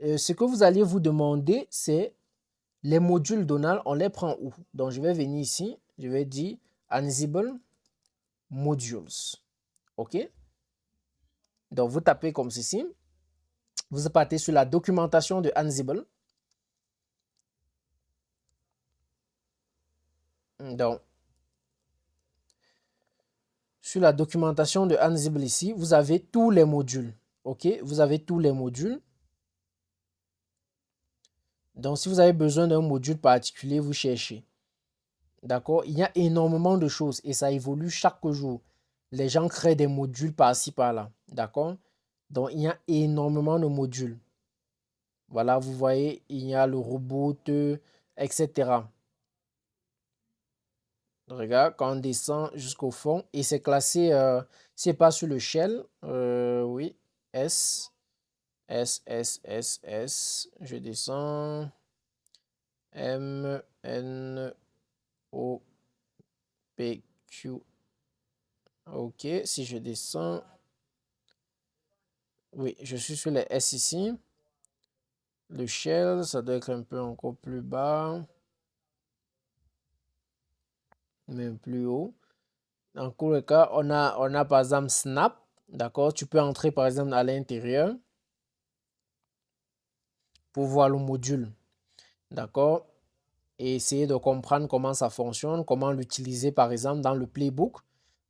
ce que vous allez vous demander, c'est les modules Donald, on les prend où? Donc, je vais venir ici, je vais dire Ansible Modules. OK? Donc, vous tapez comme ceci. Vous partez sur la documentation de Ansible. Donc, sur la documentation de Ansible ici, vous avez tous les modules. OK? Vous avez tous les modules. Donc, si vous avez besoin d'un module particulier, vous cherchez. D'accord? Il y a énormément de choses et ça évolue chaque jour. Les gens créent des modules par-ci, par-là. D'accord? Donc, il y a énormément de modules. Voilà, vous voyez, il y a le robot, etc. Regarde, quand on descend jusqu'au fond, et c'est classé, c'est pas sur le shell, oui, S, je descends, M, N, O, P, Q, ok, si je descends, oui, je suis sur les S ici, le shell, ça doit être un peu encore plus bas, même plus haut. En tout le cas, on a par exemple Snap, d'accord, tu peux entrer par exemple à l'intérieur pour voir le module, d'accord, et essayer de comprendre comment ça fonctionne, comment l'utiliser par exemple dans le playbook.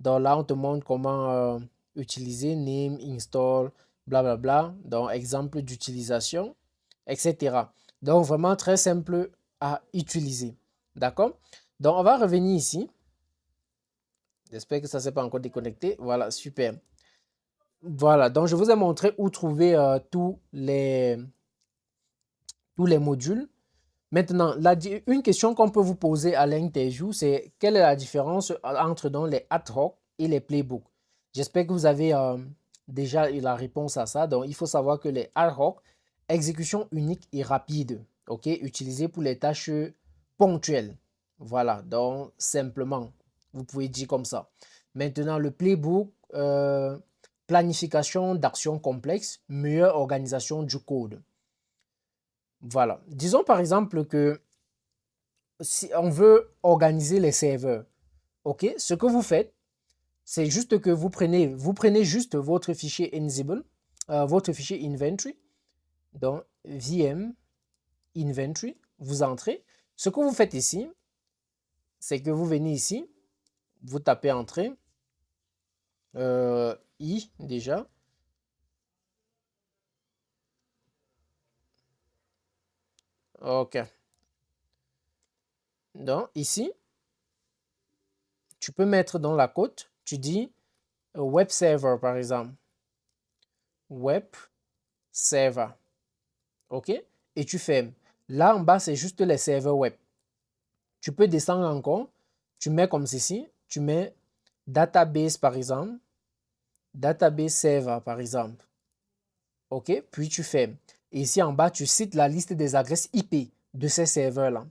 Donc là, on te montre comment utiliser name, install, blablabla, donc exemple d'utilisation, etc. Donc vraiment très simple à utiliser, d'accord. Donc on va revenir ici, J'espère que ça ne s'est pas encore déconnecté. Voilà, super. Voilà, donc je vous ai montré où trouver tous les modules. Maintenant, une question qu'on peut vous poser à l'interview, c'est quelle est la différence entre donc, les ad hoc et les playbooks? J'espère que vous avez déjà eu la réponse à ça. Donc, il faut savoir que les ad hoc, exécution unique et rapide, ok, utilisés pour les tâches ponctuelles. Voilà, donc simplement, vous pouvez dire comme ça. Maintenant, le playbook, planification d'actions complexes, meilleure organisation du code. Voilà. Disons par exemple que si on veut organiser les serveurs, ok, ce que vous faites, c'est juste que vous prenez juste votre fichier Ansible, votre fichier inventory, donc VM inventory, vous entrez. Ce que vous faites ici, c'est que vous venez ici, vous tapez entrée, I déjà. Ok. Donc ici, tu peux mettre dans la côte, tu dis web server par exemple. Web server. OK? Et tu fermes. Là en bas, c'est juste les serveurs web. Tu peux descendre encore. Tu mets comme ceci. Tu mets database par exemple. Database server par exemple. OK? Puis tu fermes. Et ici en bas, tu cites la liste des adresses IP de ces serveurs-là.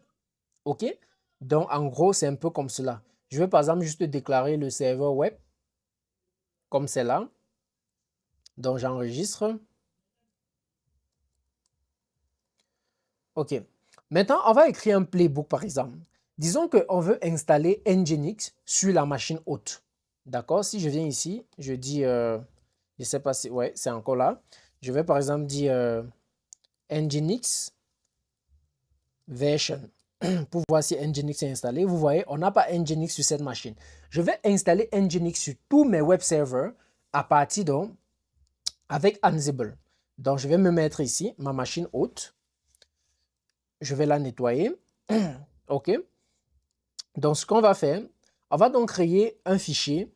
OK? Donc en gros, c'est un peu comme cela. Je vais par exemple juste déclarer le serveur web comme c'est là. Donc j'enregistre. OK. Maintenant, on va écrire un playbook par exemple. Disons qu'on veut installer Nginx sur la machine hôte. D'accord? Si je viens ici, je dis, je ne sais pas si, ouais, c'est encore là. Je vais par exemple dire Nginx version pour voir si Nginx est installé. Vous voyez, on n'a pas Nginx sur cette machine. Je vais installer Nginx sur tous mes web servers à partir donc avec Ansible. Donc, je vais me mettre ici, ma machine hôte. Je vais la nettoyer. OK. Donc, ce qu'on va faire, on va donc créer un fichier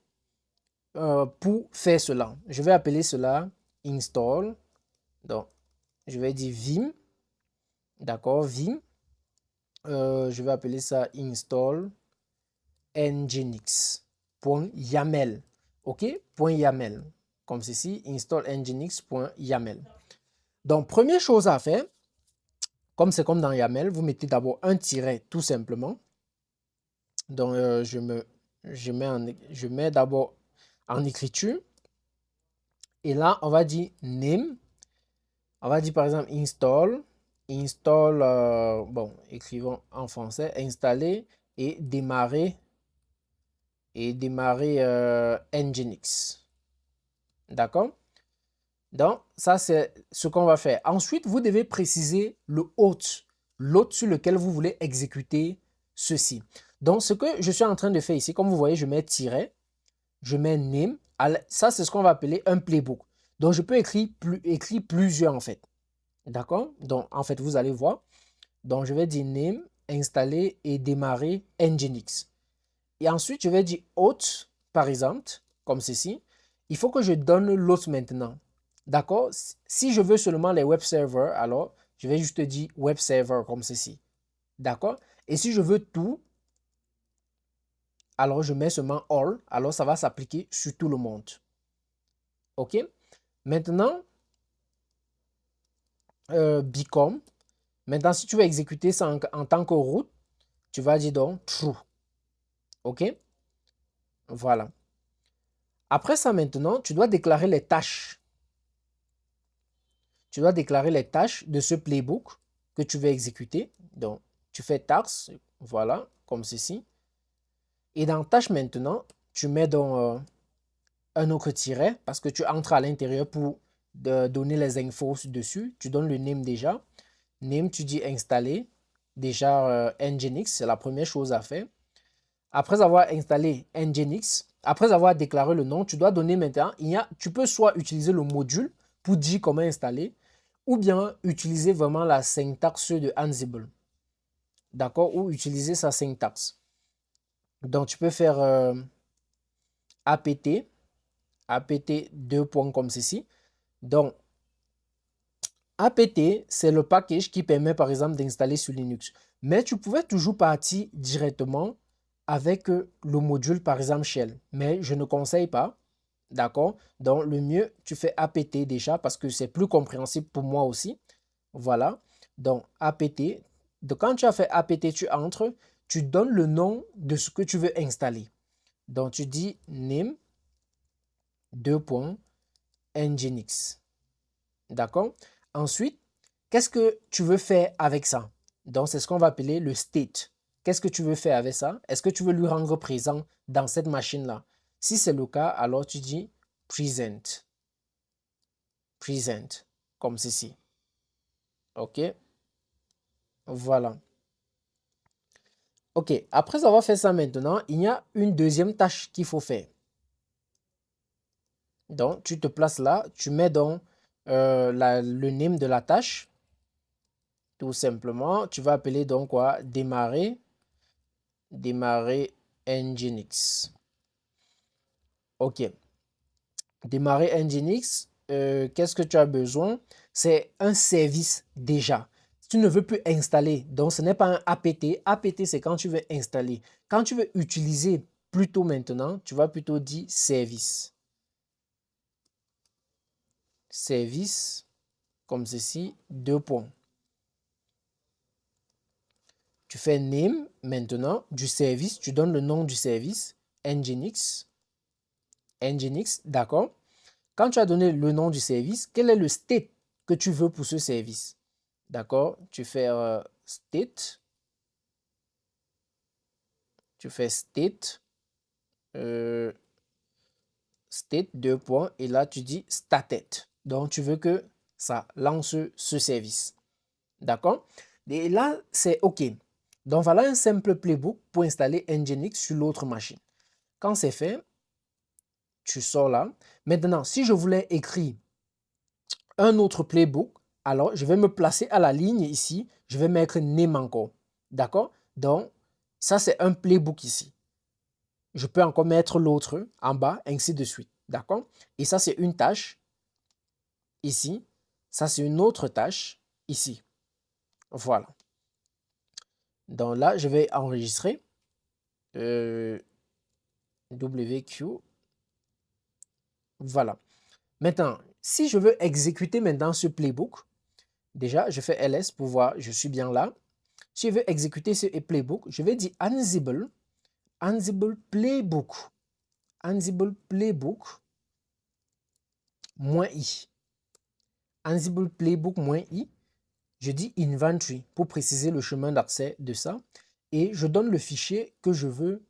pour faire cela. Je vais appeler cela install. Donc, je vais dire vim. D'accord, vim. Je vais appeler ça install nginx.yaml. OK, .yaml. Comme ceci, install nginx.yaml. Donc, première chose à faire, comme c'est comme dans YAML, vous mettez d'abord un tiret tout simplement. Donc, je mets d'abord en écriture. Et là, on va dire name. On va dire par exemple install. Bon, écrivons en français, installer et démarrer. Nginx. D'accord? Donc, ça, c'est ce qu'on va faire. Ensuite, vous devez préciser le hôte sur lequel vous voulez exécuter ceci. Donc, ce que je suis en train de faire ici, comme vous voyez, je mets tiret, je mets name. Ça, c'est ce qu'on va appeler un playbook. Donc, je peux écrire plusieurs en fait. D'accord? Donc, en fait, vous allez voir. Donc, je vais dire name, installer et démarrer Nginx. Et ensuite, je vais dire hôte, par exemple, comme ceci. Il faut que je donne l'hôte maintenant. D'accord? Si je veux seulement les web servers, alors je vais juste dire web server comme ceci. D'accord? Et si je veux tout, alors je mets seulement all. Alors ça va s'appliquer sur tout le monde. OK? Maintenant, become. Maintenant, si tu veux exécuter ça en tant que route, tu vas dire donc true. OK? Voilà. Après ça, maintenant, tu dois déclarer les tâches. Tu dois déclarer les tâches de ce playbook que tu veux exécuter. Donc, tu fais tasks, voilà, comme ceci. Et dans tâche maintenant, tu mets donc un autre tiret parce que tu entres à l'intérieur pour donner les infos dessus. Tu donnes le name déjà. Name, tu dis installer. Déjà Nginx, c'est la première chose à faire. Après avoir installé Nginx, après avoir déclaré le nom, tu dois donner maintenant, tu peux soit utiliser le module pour dire comment installer, ou bien utiliser vraiment la syntaxe de Ansible. D'accord? Ou utiliser sa syntaxe. Donc, tu peux faire apt, apt deux points comme ceci. Donc, apt, c'est le package qui permet par exemple d'installer sur Linux. Mais tu pouvais toujours partir directement avec le module par exemple shell. Mais je ne conseille pas. D'accord? Donc, le mieux, tu fais apt déjà parce que c'est plus compréhensible pour moi aussi. Voilà. Donc, apt. Donc, quand tu as fait apt, tu entres, tu donnes le nom de ce que tu veux installer. Donc, tu dis name deux points nginx. D'accord? Ensuite, qu'est-ce que tu veux faire avec ça? Donc, c'est ce qu'on va appeler le state. Qu'est-ce que tu veux faire avec ça? Est-ce que tu veux lui rendre présent dans cette machine-là? Si c'est le cas, alors tu dis present. Present, comme ceci. OK? Voilà. OK, après avoir fait ça maintenant, il y a une deuxième tâche qu'il faut faire. Donc, tu te places là, tu mets donc le name de la tâche. Tout simplement, tu vas appeler donc quoi? Démarrer Nginx. OK. Démarrer Nginx, qu'est-ce que tu as besoin? C'est un service déjà. Tu ne veux plus installer, donc ce n'est pas un apt. Apt, c'est quand tu veux installer. Quand tu veux utiliser plutôt maintenant, tu vas plutôt dire service. Service, comme ceci, deux points. Tu fais name maintenant du service, tu donnes le nom du service, Nginx. Nginx, d'accord. Quand tu as donné le nom du service, quel est le state que tu veux pour ce service? D'accord? Tu fais state. Tu fais state. State, deux points. Et là, tu dis started. Donc, tu veux que ça lance ce service. D'accord? Et là, c'est OK. Donc, voilà un simple playbook pour installer Nginx sur l'autre machine. Quand c'est fait, tu sors là. Maintenant, si je voulais écrire un autre playbook, alors je vais me placer à la ligne ici. Je vais mettre name encore. D'accord? Donc, ça, c'est un playbook ici. Je peux encore mettre l'autre en bas, ainsi de suite. D'accord? Et ça, c'est une tâche ici. Ça, c'est une autre tâche ici. Voilà. Donc là, je vais enregistrer WQ. Voilà. Maintenant, si je veux exécuter maintenant ce playbook, déjà, je fais ls pour voir, je suis bien là. Si je veux exécuter ce playbook, je vais dire Ansible, Ansible playbook, Ansible playbook, -i. Ansible playbook -i. Je dis inventory pour préciser le chemin d'accès de ça. Et je donne le fichier que je veux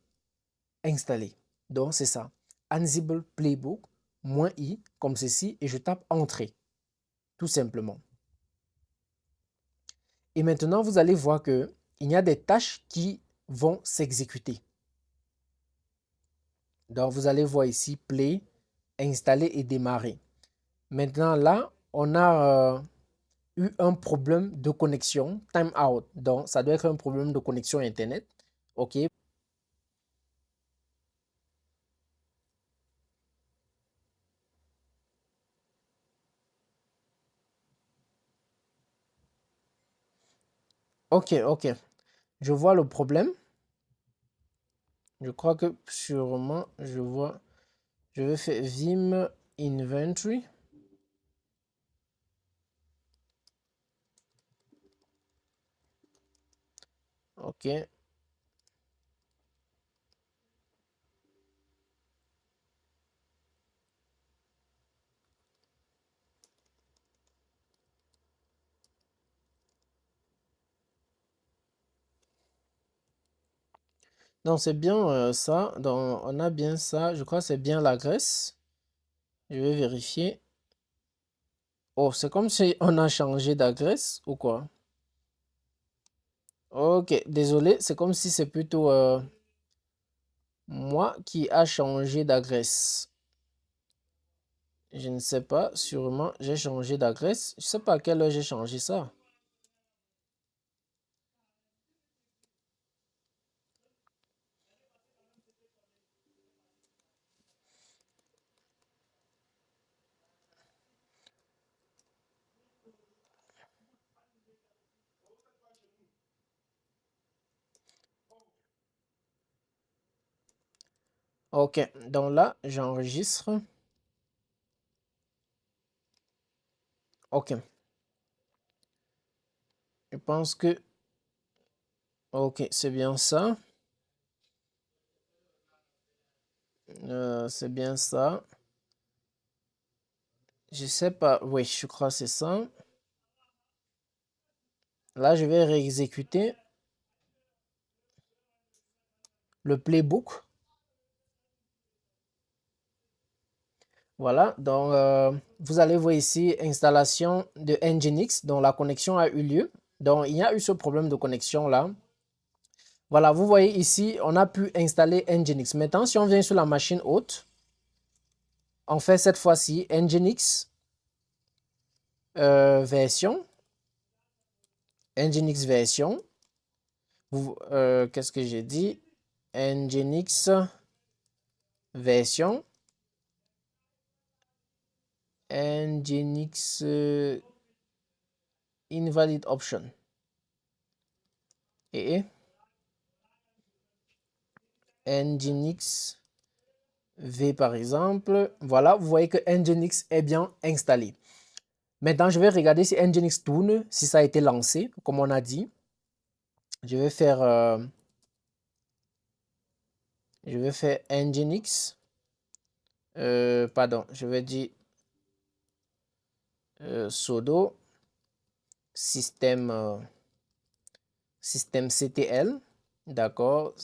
installer. Donc, c'est ça. Ansible playbook -i, comme ceci, et je tape entrée. Tout simplement. Et maintenant, vous allez voir qu'il y a des tâches qui vont s'exécuter. Donc, vous allez voir ici, play, installer et démarrer. Maintenant, là, on a eu un problème de connexion, timeout. Donc, ça doit être un problème de connexion Internet. OK. OK, OK. Je vois le problème. Je crois que sûrement, je vois. Je vais faire vim inventory. OK. Donc, c'est bien ça. Donc, on a bien ça. Je crois que c'est bien la Grèce. Je vais vérifier. Oh, c'est comme si on a changé d'adresse ou quoi? Ok, désolé, c'est comme si c'est plutôt moi qui a changé d'adresse. Je ne sais pas, sûrement j'ai changé d'adresse. Je sais pas à quelle heure j'ai changé ça. Ok, donc là, j'enregistre. Ok, je pense que... Ok, c'est bien ça. C'est bien ça. Je sais pas. Oui, je crois que c'est ça. Là, je vais réexécuter le playbook. Voilà, donc vous allez voir ici installation de Nginx, dont la connexion a eu lieu. Donc il y a eu ce problème de connexion là. Voilà, vous voyez ici, on a pu installer Nginx. Maintenant, si on vient sur la machine hôte, on fait cette fois-ci Nginx version. Nginx version. Qu'est-ce que j'ai dit? Nginx version. Nginx invalid option. Et Nginx V par exemple. Voilà, vous voyez que Nginx est bien installé. Maintenant, je vais regarder si Nginx tourne, si ça a été lancé, comme on a dit. Je vais faire Nginx. Pardon, je vais dire sudo système ctl. D'accord.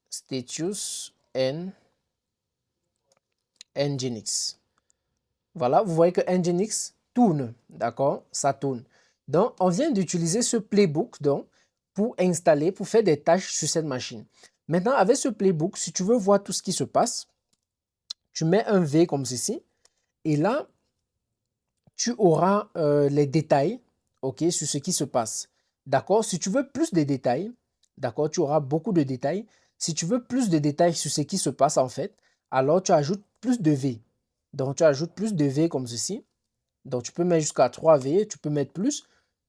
Status Nginx. Voilà, vous voyez que Nginx tourne, d'accord, ça tourne. Donc, on vient d'utiliser ce playbook donc, pour installer, pour faire des tâches sur cette machine. Maintenant, avec ce playbook, si tu veux voir tout ce qui se passe, tu mets un V comme ceci, et là, tu auras les détails, ok, sur ce qui se passe. D'accord, si tu veux plus de détails, d'accord, tu auras beaucoup de détails. Si tu veux plus de détails sur ce qui se passe en fait, alors tu ajoutes plus de V. Donc, tu ajoutes plus de V comme ceci. Donc, tu peux mettre jusqu'à 3 V, tu peux mettre plus.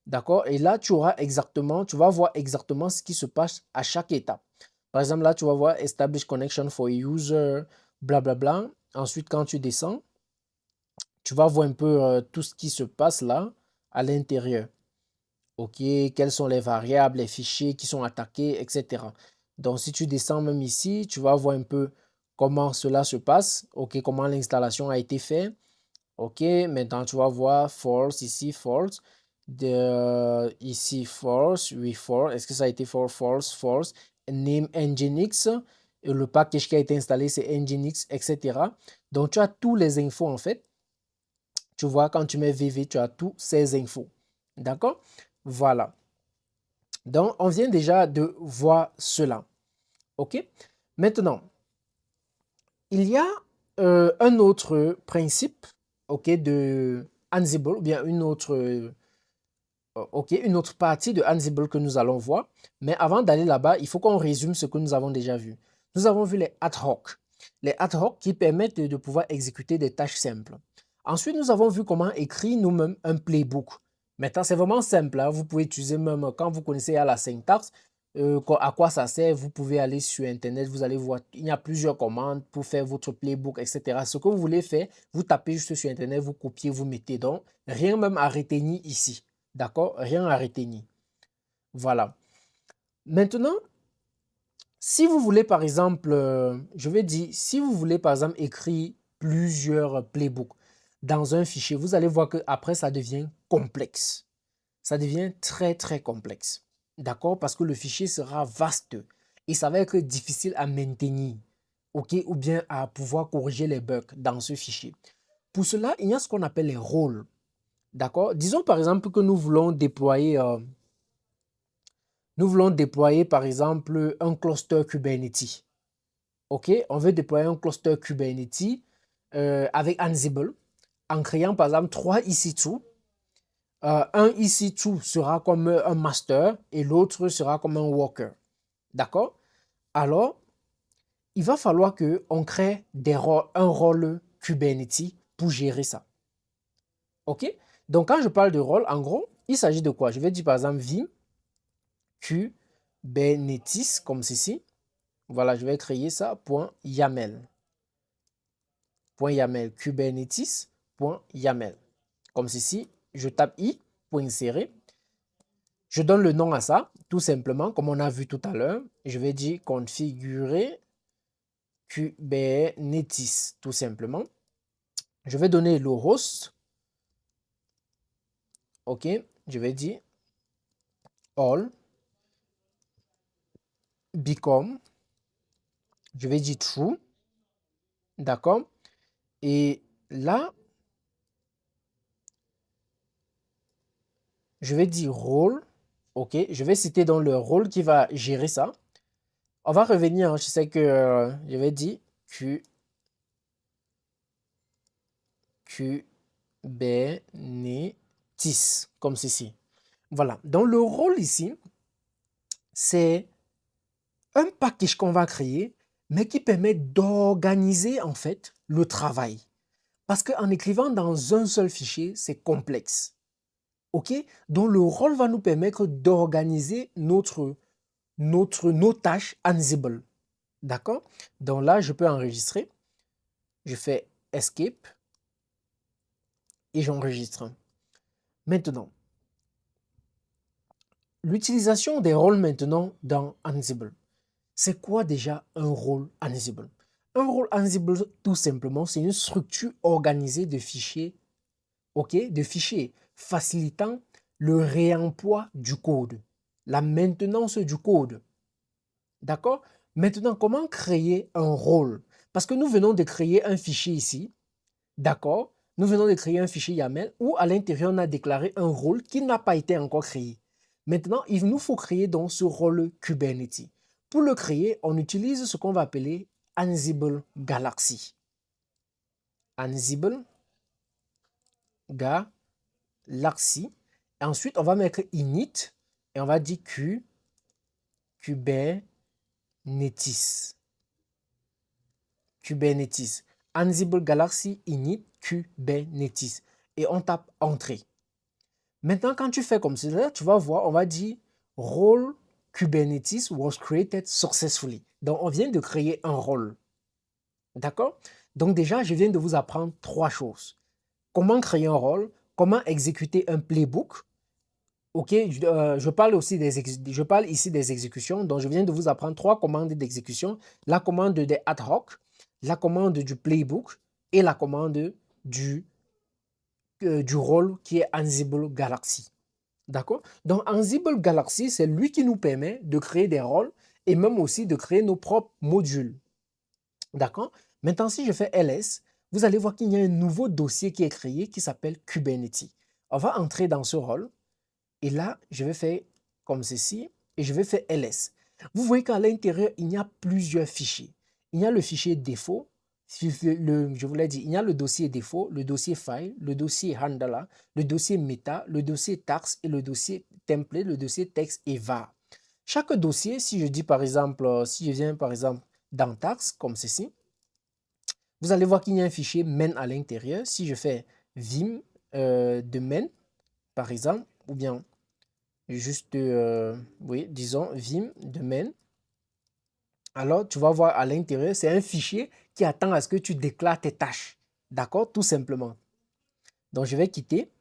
D'accord? Et là, tu auras exactement, tu vas voir exactement ce qui se passe à chaque étape. Par exemple, là, tu vas voir Establish Connection for User, blablabla. Ensuite, quand tu descends, tu vas voir un peu tout ce qui se passe là à l'intérieur. OK, quelles sont les variables, les fichiers qui sont attaqués, etc. Donc, si tu descends même ici, tu vas voir un peu comment cela se passe. OK, comment l'installation a été faite. OK, maintenant tu vas voir false ici, false. Ici, false, oui, false. Est-ce que ça a été false, false, false? Name Nginx. Et le package qui a été installé, c'est Nginx, etc. Donc, tu as tous les infos en fait. Tu vois, quand tu mets VV, tu as tous ces infos. D'accord? Voilà. Donc, on vient déjà de voir cela. OK? Maintenant, il y a un autre principe, OK, de Ansible, ou bien une autre partie de Ansible que nous allons voir. Mais avant d'aller là-bas, il faut qu'on résume ce que nous avons déjà vu. Nous avons vu les ad hoc. Les ad hoc qui permettent de pouvoir exécuter des tâches simples. Ensuite, nous avons vu comment écrire nous-mêmes un playbook. Maintenant, c'est vraiment simple. Hein. Vous pouvez utiliser même quand vous connaissez la syntaxe, à quoi ça sert. Vous pouvez aller sur Internet, vous allez voir, il y a plusieurs commandes pour faire votre playbook, etc. Ce que vous voulez faire, vous tapez juste sur Internet, vous copiez, vous mettez. Donc, rien même à retenir ici. D'accord? Rien à retenir. Voilà. Maintenant, si vous voulez par exemple, je vais dire, si vous voulez par exemple écrire plusieurs playbooks dans un fichier, vous allez voir qu'après ça devient complexe. Ça devient très très complexe. D'accord? Parce que le fichier sera vaste et ça va être difficile à maintenir. OK? Ou bien à pouvoir corriger les bugs dans ce fichier. Pour cela, il y a ce qu'on appelle les rôles. D'accord? Disons par exemple que nous voulons déployer par exemple un cluster Kubernetes. OK, on veut déployer un cluster Kubernetes avec Ansible en créant par exemple 3 EC2. Un EC2 sera comme un master et l'autre sera comme un worker. D'accord? Alors, il va falloir qu'on crée un rôle Kubernetes pour gérer ça. OK? Donc, quand je parle de rôle, en gros, il s'agit de quoi? Je vais dire par exemple Vim Kubernetes comme ceci. Voilà, je vais créer ça, .yaml. .yaml, kubernetes.yaml. Comme ceci, je tape i, insérer. Je donne le nom à ça, tout simplement, comme on a vu tout à l'heure. Je vais dire configurer Kubernetes, tout simplement. Je vais donner le host. OK, je vais dire all become. Je vais dire true. D'accord. Et là, je vais dire rôle. OK, je vais citer dans le rôle qui va gérer ça. On va revenir, hein. Je sais que je vais dire Kubernetes, comme ceci. Voilà. Donc, le rôle ici, c'est un package qu'on va créer, mais qui permet d'organiser en fait le travail. Parce qu'en écrivant dans un seul fichier, c'est complexe. OK? Donc, le rôle va nous permettre d'organiser nos tâches Ansible. D'accord? Donc là, je peux enregistrer. Je fais Escape et j'enregistre. Maintenant, l'utilisation des rôles maintenant dans Ansible. C'est quoi déjà un rôle Ansible? Un rôle Ansible, tout simplement, c'est une structure organisée de fichiers, ok, de fichiers facilitant le réemploi du code, la maintenance du code. D'accord? Maintenant, comment créer un rôle? Parce que nous venons de créer un fichier ici, d'accord? Nous venons de créer un fichier YAML où à l'intérieur, on a déclaré un rôle qui n'a pas été encore créé. Maintenant, il nous faut créer donc ce rôle Kubernetes. Pour le créer, on utilise ce qu'on va appeler Ansible Galaxy. Ansible Galaxy. Et ensuite, on va mettre init et on va dire Kubernetes. Kubernetes. Ansible Galaxy init Kubernetes. Et on tape entrée. Maintenant, quand tu fais comme cela, tu vas voir, on va dire role Kubernetes was created successfully. Donc, on vient de créer un rôle. D'accord? Donc, déjà, je viens de vous apprendre 3 choses. Comment créer un rôle, comment exécuter un playbook. OK, je parle ici des exécutions. Donc, je viens de vous apprendre 3 commandes d'exécution. La commande des ad hoc, la commande du playbook et la commande du rôle qui est Ansible Galaxy. D'accord? Donc, Ansible Galaxy, c'est lui qui nous permet de créer des rôles et même aussi de créer nos propres modules. D'accord? Maintenant, si je fais ls, vous allez voir qu'il y a un nouveau dossier qui est créé qui s'appelle Kubernetes. On va entrer dans ce rôle et là, je vais faire comme ceci et je vais faire ls. Vous voyez qu'à l'intérieur, il y a plusieurs fichiers. Il y a le fichier défaut, je vous l'ai dit, il y a le dossier défaut, le dossier file, le dossier handler, le dossier meta, le dossier tax et le dossier template, le dossier texte et var. Chaque dossier, si je dis par exemple, si je viens par exemple dans tax, comme ceci, vous allez voir qu'il y a un fichier main à l'intérieur. Si je fais vim de main, par exemple, ou bien juste, oui, disons vim de main, alors tu vas voir à l'intérieur, c'est un fichier qui attend à ce que tu déclares tes tâches. D'accord? Tout simplement. Donc, je vais quitter.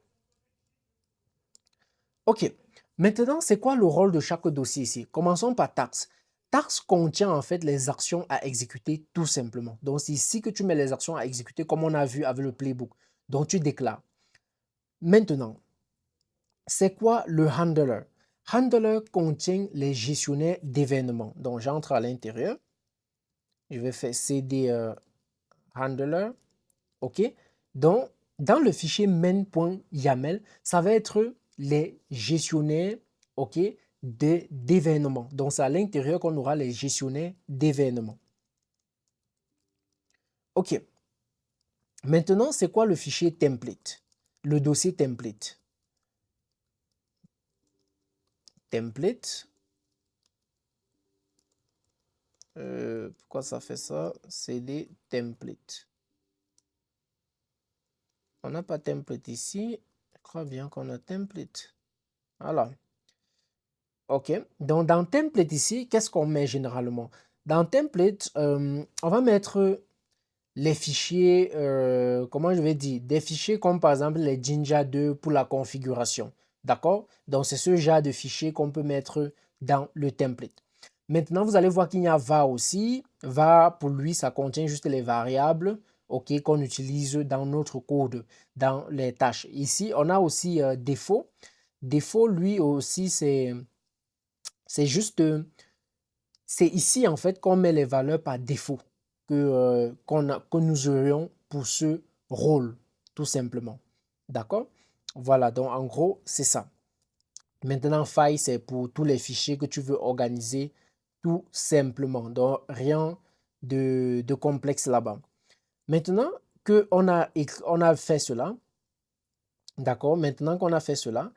OK. Maintenant, c'est quoi le rôle de chaque dossier ici? Commençons par tax. Tax contient en fait les actions à exécuter tout simplement. Donc, c'est ici que tu mets les actions à exécuter comme on a vu avec le playbook. Donc, tu déclares. Maintenant, c'est quoi le handler? Handler contient les gestionnaires d'événements. Donc, j'entre à l'intérieur. Je vais faire cd handler. OK? Donc, dans le fichier main.yaml, ça va être les gestionnaires, OK, d'événements. Donc, c'est à l'intérieur qu'on aura les gestionnaires d'événements. OK. Maintenant, c'est quoi le fichier template? Le dossier template. Template. Pourquoi ça fait ça? CD template. On n'a pas template ici. Je crois bien qu'on a template. Voilà. OK. Donc, dans template ici, qu'est-ce qu'on met généralement? Dans template, on va mettre les fichiers, comment je vais dire, des fichiers comme par exemple les Jinja 2 pour la configuration. D'accord? Donc, c'est ce genre de fichiers qu'on peut mettre dans le template. Maintenant, vous allez voir qu'il y a var aussi. Var, pour lui, ça contient juste les variables, ok, qu'on utilise dans notre code, dans les tâches. Ici, on a aussi défaut. Défaut, lui aussi, c'est juste, c'est ici en fait qu'on met les valeurs par défaut que nous aurions pour ce rôle, tout simplement. D'accord? Voilà, donc en gros, c'est ça. Maintenant, file, c'est pour tous les fichiers que tu veux organiser tout simplement. Donc, rien de complexe là-bas. Maintenant on a fait cela, d'accord? Maintenant qu'on a fait cela,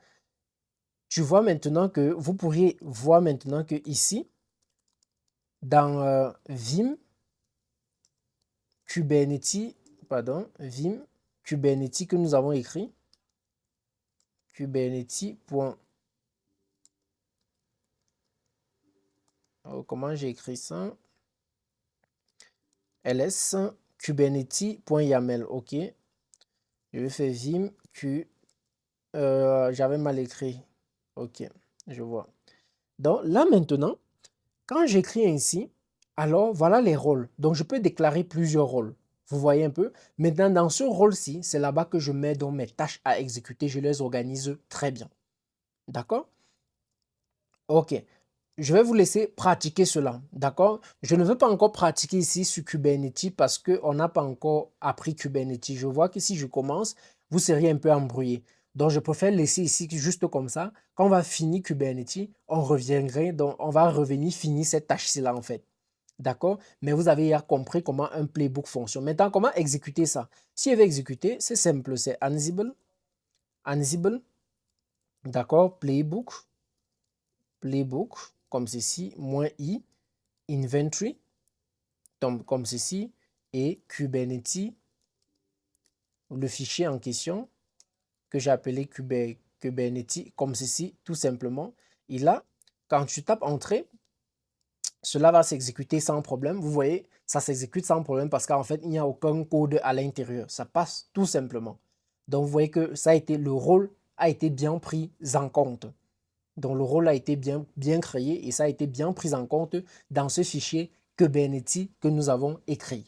tu vois maintenant que vous pourriez voir maintenant que ici, dans Vim, Kubernetes, pardon, Vim, Kubernetes que nous avons écrit, Kubernetes. Comment j'ai écrit ça? ls kubernetes.yaml, ok. Je vais faire vim q. J'avais mal écrit. Ok, je vois. Donc là maintenant, quand j'écris ainsi, alors voilà les rôles. Donc je peux déclarer plusieurs rôles. Vous voyez un peu? Maintenant, dans ce rôle-ci, c'est là-bas que je mets donc mes tâches à exécuter. Je les organise très bien. D'accord? Ok. Je vais vous laisser pratiquer cela, d'accord? Je ne veux pas encore pratiquer ici sur Kubernetes parce qu'on n'a pas encore appris Kubernetes. Je vois que si je commence, vous seriez un peu embrouillé. Donc, je préfère laisser ici juste comme ça. Quand on va finir Kubernetes, on reviendrait, donc on va revenir finir cette tâche-ci là en fait. D'accord? Mais vous avez déjà compris comment un playbook fonctionne. Maintenant, comment exécuter ça? Si je veux exécuter, c'est simple, c'est Ansible, Ansible, d'accord? Playbook, comme ceci, -i, inventory, comme ceci, et Kubernetes, le fichier en question que j'ai appelé Kubernetes, comme ceci, tout simplement. Et là, quand tu tapes Entrée, cela va s'exécuter sans problème. Vous voyez, ça s'exécute sans problème parce qu'en fait, il n'y a aucun code à l'intérieur. Ça passe tout simplement. Donc, vous voyez que ça a été, le rôle a été bien pris en compte. Donc, le rôle a été bien créé et ça a été bien pris en compte dans ce fichier Kubernetes que nous avons écrit.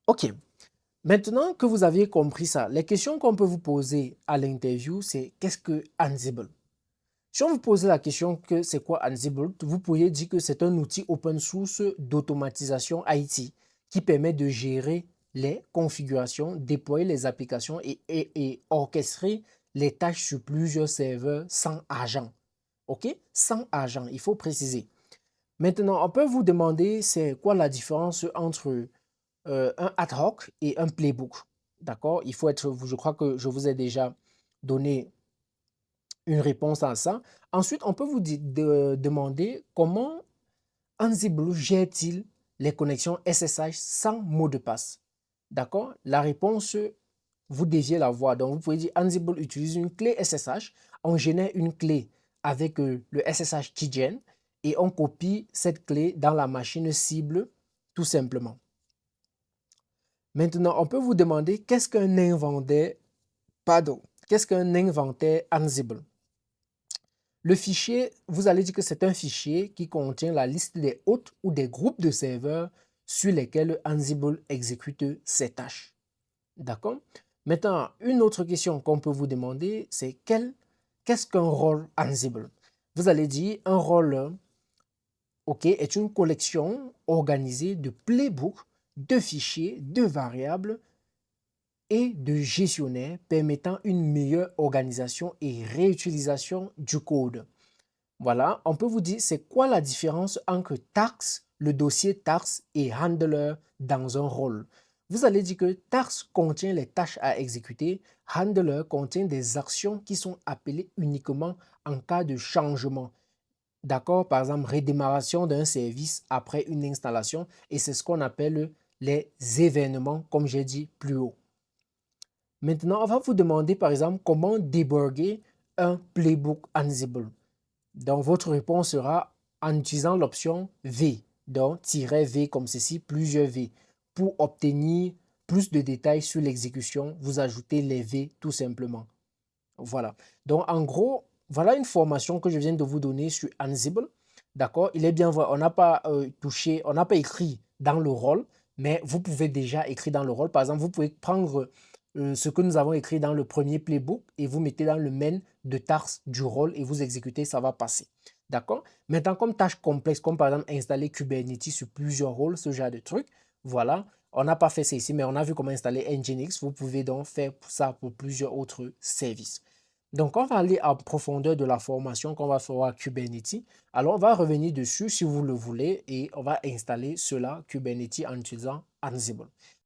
OK. Maintenant que vous aviez compris ça, les questions qu'on peut vous poser à l'interview, c'est qu'est-ce que Ansible? Si on vous pose la question que c'est quoi Ansible, vous pourriez dire que c'est un outil open source d'automatisation IT qui permet de gérer les configurations, déployer les applications et orchestrer les tâches sur plusieurs serveurs sans agent. OK? Sans agent, il faut préciser. Maintenant, on peut vous demander c'est quoi la différence entre un ad hoc et un playbook. D'accord? Il faut être, je crois que je vous ai déjà donné une réponse à ça. Ensuite, on peut vous demander comment Ansible gère-t-il les connexions SSH sans mot de passe. D'accord? La réponse, vous deviez la voir. Donc, vous pouvez dire Ansible utilise une clé SSH. On génère une clé avec le SSH keygen et on copie cette clé dans la machine cible tout simplement. Maintenant, on peut vous demander qu'est-ce qu'un inventaire, qu'est-ce qu'un inventaire Ansible? Le fichier, vous allez dire que c'est un fichier qui contient la liste des hôtes ou des groupes de serveurs sur lesquels Ansible exécute ses tâches. D'accord? Maintenant, une autre question qu'on peut vous demander, c'est qu'est-ce qu'un rôle Ansible? Vous allez dire un rôle est une collection organisée de playbooks, de fichiers, de variables et de gestionnaires permettant une meilleure organisation et réutilisation du code. Voilà, on peut vous dire c'est quoi la différence entre task, le dossier task et handler dans un rôle. Vous allez dire que task contient les tâches à exécuter, handler contient des actions qui sont appelées uniquement en cas de changement. D'accord? Par exemple, redémarration d'un service après une installation et c'est ce qu'on appelle les événements, comme j'ai dit plus haut. Maintenant, on va vous demander par exemple comment débugger un playbook Ansible. Donc, votre réponse sera en utilisant l'option V, donc "-V" comme ceci, plusieurs V. Pour obtenir plus de détails sur l'exécution, vous ajoutez les V tout simplement. Voilà. Donc, en gros, voilà une formation que je viens de vous donner sur Ansible. D'accord? Il est bien vrai, on n'a pas touché, on n'a pas écrit dans le rôle, mais vous pouvez déjà écrire dans le rôle. Par exemple, vous pouvez prendre ce que nous avons écrit dans le premier playbook et vous mettez dans le main de tâche du rôle et vous exécutez, ça va passer. D'accord? Maintenant, comme tâche complexe, comme par exemple installer Kubernetes sur plusieurs rôles, ce genre de trucs, voilà. On n'a pas fait ça ici, mais on a vu comment installer Nginx. Vous pouvez donc faire ça pour plusieurs autres services. Donc, on va aller en profondeur de la formation qu'on va faire à Kubernetes. Alors, on va revenir dessus si vous le voulez et on va installer cela, Kubernetes, en utilisant Ansible.